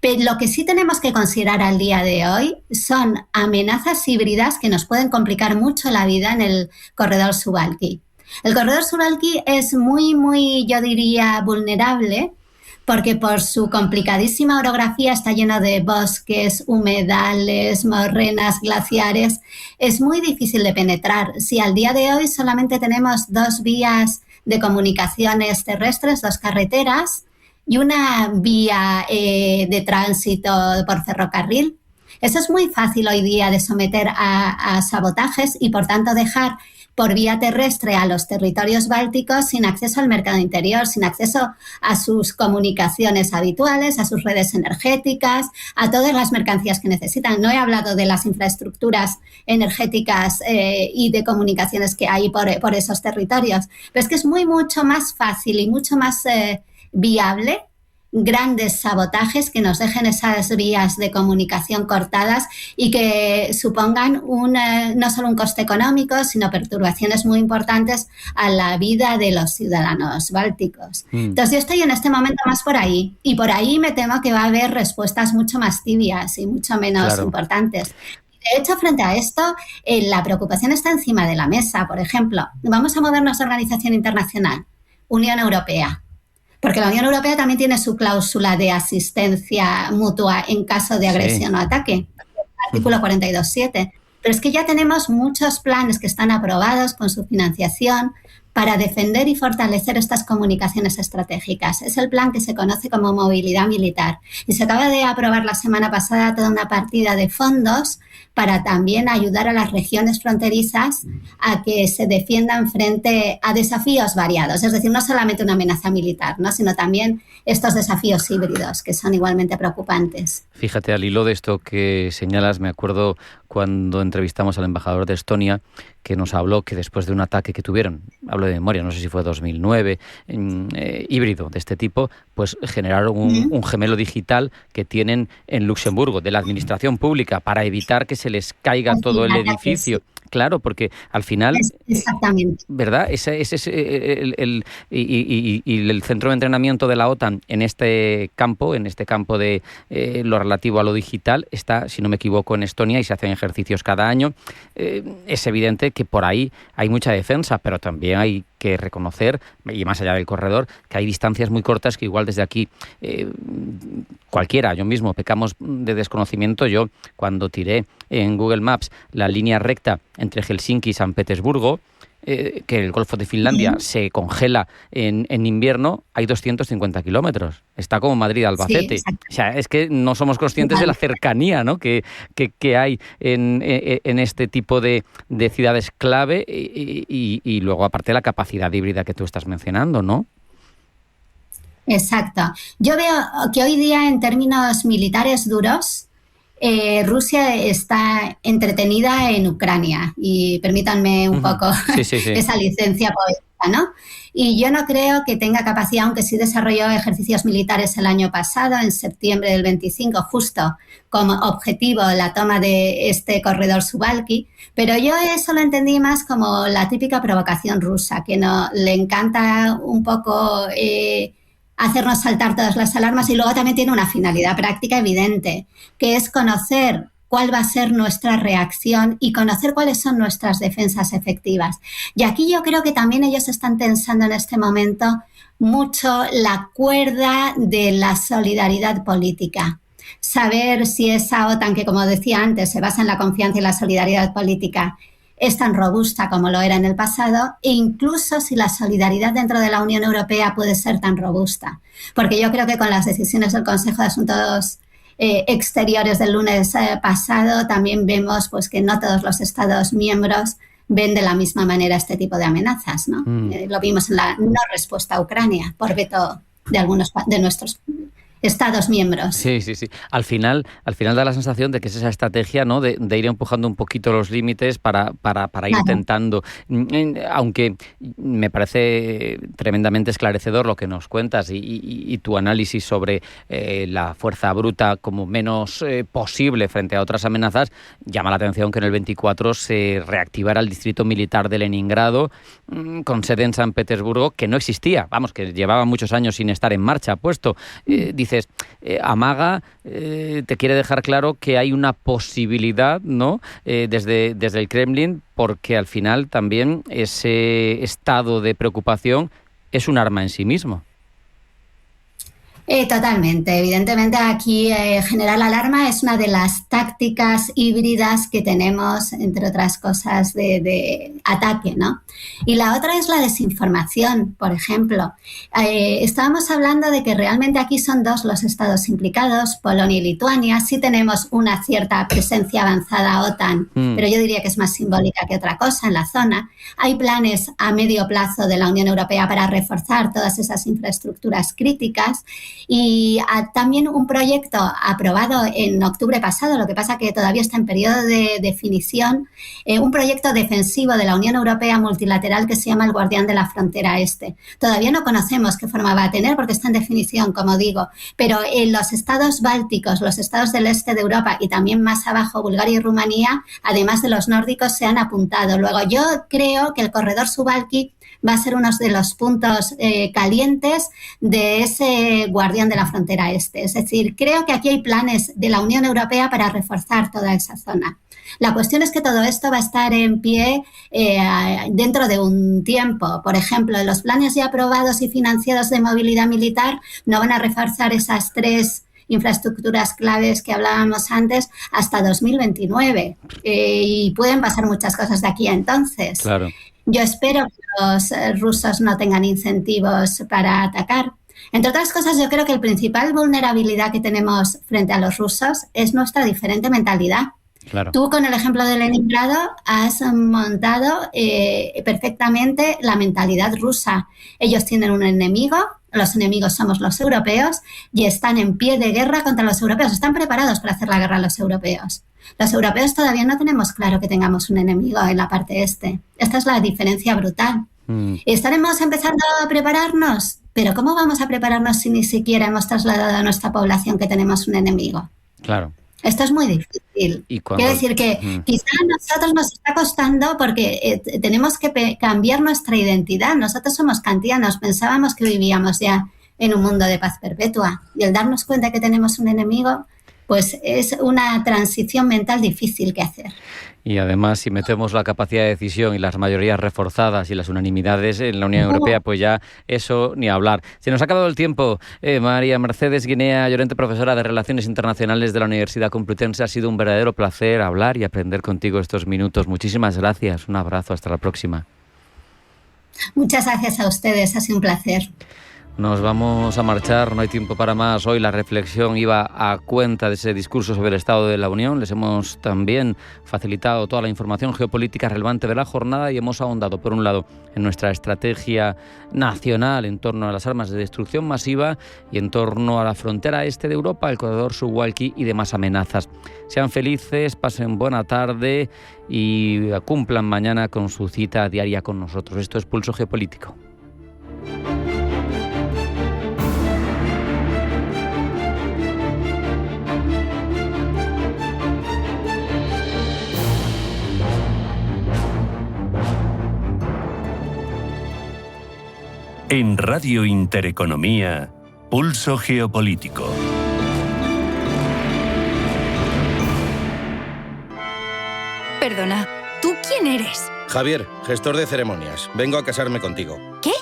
Pero lo que sí tenemos que considerar al día de hoy son amenazas híbridas que nos pueden complicar mucho la vida en el corredor Suwałki. El corredor Suwałki es muy, yo diría, vulnerable, porque por su complicadísima orografía está lleno de bosques, humedales, morrenas, glaciares. Es muy difícil de penetrar. Si al día de hoy solamente tenemos 2 vías de comunicaciones terrestres, 2 carreteras, y una vía de tránsito por ferrocarril. Eso es muy fácil hoy día de someter a sabotajes y, por tanto, dejar por vía terrestre a los territorios bálticos sin acceso al mercado interior, sin acceso a sus comunicaciones habituales, a sus redes energéticas, a todas las mercancías que necesitan. No he hablado de las infraestructuras energéticas y de comunicaciones que hay por esos territorios, pero es que es mucho más fácil y mucho más viable grandes sabotajes que nos dejen esas vías de comunicación cortadas y que supongan no solo un coste económico, sino perturbaciones muy importantes a la vida de los ciudadanos bálticos. Entonces yo estoy en este momento más por ahí, y por ahí me temo que va a haber respuestas mucho más tibias y mucho menos importantes. De hecho, frente a esto, la preocupación está encima de la mesa. Por ejemplo, vamos a movernos a organización internacional, Unión Europea. Porque la Unión Europea también tiene su cláusula de asistencia mutua en caso de agresión o ataque, artículo 42.7. Pero es que ya tenemos muchos planes que están aprobados con su financiación para defender y fortalecer estas comunicaciones estratégicas. Es el plan que se conoce como movilidad militar. Y se acaba de aprobar la semana pasada toda una partida de fondos para también ayudar a las regiones fronterizas a que se defiendan frente a desafíos variados. Es decir, no solamente una amenaza militar, ¿no?, sino también estos desafíos híbridos que son igualmente preocupantes. Fíjate, al hilo de esto que señalas, me acuerdo cuando entrevistamos al embajador de Estonia, que nos habló que después de un ataque que tuvieron, hablo de memoria, no sé si fue 2009, híbrido de este tipo, pues generaron un gemelo digital que tienen en Luxemburgo, de la administración pública, para evitar que se les caiga todo el edificio. Claro, porque al final, exactamente, ¿verdad? Ese es el centro de entrenamiento de la OTAN en este campo de lo relativo a lo digital, está, si no me equivoco, en Estonia, y se hacen ejercicios cada año. Es evidente que por ahí hay mucha defensa, pero también hay que reconocer, y más allá del corredor, que hay distancias muy cortas que igual desde aquí cualquiera, yo mismo, pecamos de desconocimiento. Yo, cuando tiré en Google Maps la línea recta entre Helsinki y San Petersburgo, que el Golfo de Finlandia se congela en invierno, hay 250 kilómetros. Está como Madrid-Albacete. Sí, o sea, es que no somos conscientes de la cercanía, ¿no?, que hay en este tipo de ciudades clave, y luego, aparte, la capacidad híbrida que tú estás mencionando, ¿no? Exacto. Yo veo que hoy día, en términos militares duros, Rusia está entretenida en Ucrania, y permítanme un poco esa licencia poética, ¿no? Y yo no creo que tenga capacidad, aunque sí desarrolló ejercicios militares el año pasado, en septiembre del 25, justo como objetivo la toma de este corredor Suwałki, pero yo eso lo entendí más como la típica provocación rusa, que no le encanta un poco hacernos saltar todas las alarmas, y luego también tiene una finalidad práctica evidente, que es conocer cuál va a ser nuestra reacción y conocer cuáles son nuestras defensas efectivas. Y aquí yo creo que también ellos están tensando en este momento mucho la cuerda de la solidaridad política. Saber si esa OTAN, que como decía antes, se basa en la confianza y la solidaridad política, es tan robusta como lo era en el pasado, e incluso si la solidaridad dentro de la Unión Europea puede ser tan robusta. Porque yo creo que con las decisiones del Consejo de Asuntos Exteriores del lunes pasado también vemos pues, que no todos los Estados miembros ven de la misma manera este tipo de amenazas, ¿no? Lo vimos en la no respuesta a Ucrania por veto de algunos de nuestros Estados miembros. Sí. Al final da la sensación de que es esa estrategia, ¿no? de ir empujando un poquito los límites para ir intentando. Aunque me parece tremendamente esclarecedor lo que nos cuentas y tu análisis sobre la fuerza bruta como menos posible frente a otras amenazas, llama la atención que en el 24 se reactivara el distrito militar de Leningrado con sede en San Petersburgo, que no existía, que llevaba muchos años sin estar en marcha puesto. Dices, amaga, te quiere dejar claro que hay una posibilidad, ¿no? Desde el Kremlin, porque al final también ese estado de preocupación es un arma en sí mismo. Totalmente. Evidentemente aquí generar alarma es una de las tácticas híbridas que tenemos, entre otras cosas, de ataque, ¿no? Y la otra es la desinformación, por ejemplo. Estábamos hablando de que realmente aquí son dos los estados implicados, Polonia y Lituania. Sí tenemos una cierta presencia avanzada OTAN, pero yo diría que es más simbólica que otra cosa en la zona. Hay planes a medio plazo de la Unión Europea para reforzar todas esas infraestructuras críticas. Y también un proyecto aprobado en octubre pasado, lo que pasa que todavía está en periodo de definición, un proyecto defensivo de la Unión Europea multilateral que se llama el Guardián de la Frontera Este. Todavía no conocemos qué forma va a tener porque está en definición, como digo, pero en los estados bálticos, los estados del este de Europa y también más abajo Bulgaria y Rumanía, además de los nórdicos, se han apuntado. Luego yo creo que el corredor Suwałki va a ser uno de los puntos calientes de ese guardián de la frontera este. Es decir, creo que aquí hay planes de la Unión Europea para reforzar toda esa zona. La cuestión es que todo esto va a estar en pie dentro de un tiempo. Por ejemplo, los planes ya aprobados y financiados de movilidad militar no van a reforzar esas 3 infraestructuras claves que hablábamos antes hasta 2029. Y pueden pasar muchas cosas de aquí a entonces. Claro. Yo espero que los rusos no tengan incentivos para atacar. Entre otras cosas, yo creo que la principal vulnerabilidad que tenemos frente a los rusos es nuestra diferente mentalidad. Claro. Tú, con el ejemplo de Leningrado, has montado perfectamente la mentalidad rusa. Ellos tienen un enemigo, los enemigos somos los europeos, y están en pie de guerra contra los europeos. Están preparados para hacer la guerra a los europeos. Los europeos todavía no tenemos claro que tengamos un enemigo en la parte este. Esta es la diferencia brutal. ¿Estaremos empezando a prepararnos? Pero ¿cómo vamos a prepararnos si ni siquiera hemos trasladado a nuestra población que tenemos un enemigo? Claro. Esto es muy difícil. Quiero decir que quizá a nosotros nos está costando porque tenemos que cambiar nuestra identidad. Nosotros somos kantianos, pensábamos que vivíamos ya en un mundo de paz perpetua. Y el darnos cuenta que tenemos un enemigo, pues es una transición mental difícil que hacer. Y además, si metemos la capacidad de decisión y las mayorías reforzadas y las unanimidades en la Unión Europea, pues ya eso ni hablar. Se nos ha acabado el tiempo. María Mercedes Guinea Llorente, profesora de Relaciones Internacionales de la Universidad Complutense, ha sido un verdadero placer hablar y aprender contigo estos minutos. Muchísimas gracias. Un abrazo. Hasta la próxima. Muchas gracias a ustedes. Ha sido un placer. Nos vamos a marchar, no hay tiempo para más. Hoy la reflexión iba a cuenta de ese discurso sobre el Estado de la Unión. Les hemos también facilitado toda la información geopolítica relevante de la jornada y hemos ahondado, por un lado, en nuestra estrategia nacional en torno a las armas de destrucción masiva y en torno a la frontera este de Europa, el corredor Suwałki y demás amenazas. Sean felices, pasen buena tarde y cumplan mañana con su cita diaria con nosotros. Esto es Pulso Geopolítico. En Radio Intereconomía, Pulso Geopolítico. Perdona, ¿tú quién eres? Javier, gestor de ceremonias. Vengo a casarme contigo. ¿Qué?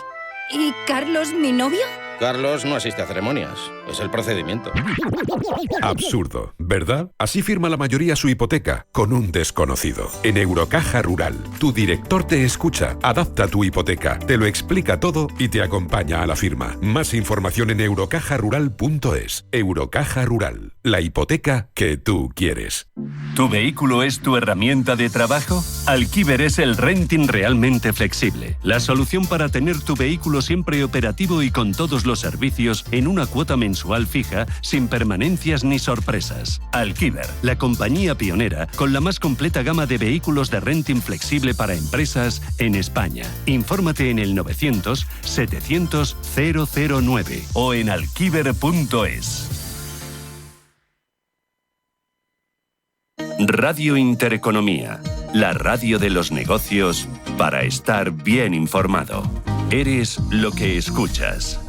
¿Y Carlos, mi novio? Carlos no asiste a ceremonias. Es el procedimiento. Absurdo, ¿verdad? Así firma la mayoría su hipoteca, con un desconocido. En Eurocaja Rural, tu director te escucha, adapta tu hipoteca, te lo explica todo y te acompaña a la firma. Más información en eurocajarural.es. Eurocaja Rural, la hipoteca que tú quieres. ¿Tu vehículo es tu herramienta de trabajo? Alquiver es el renting realmente flexible. La solución para tener tu vehículo siempre operativo y con todos los servicios en una cuota mensual fija, sin permanencias ni sorpresas. Alquiver, la compañía pionera con la más completa gama de vehículos de renting flexible para empresas en España. Infórmate en el 900 700 009 o en alquiver.es. Radio Intereconomía, la radio de los negocios para estar bien informado. Eres lo que escuchas.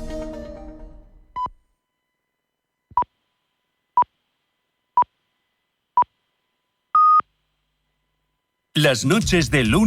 Las noches de lunes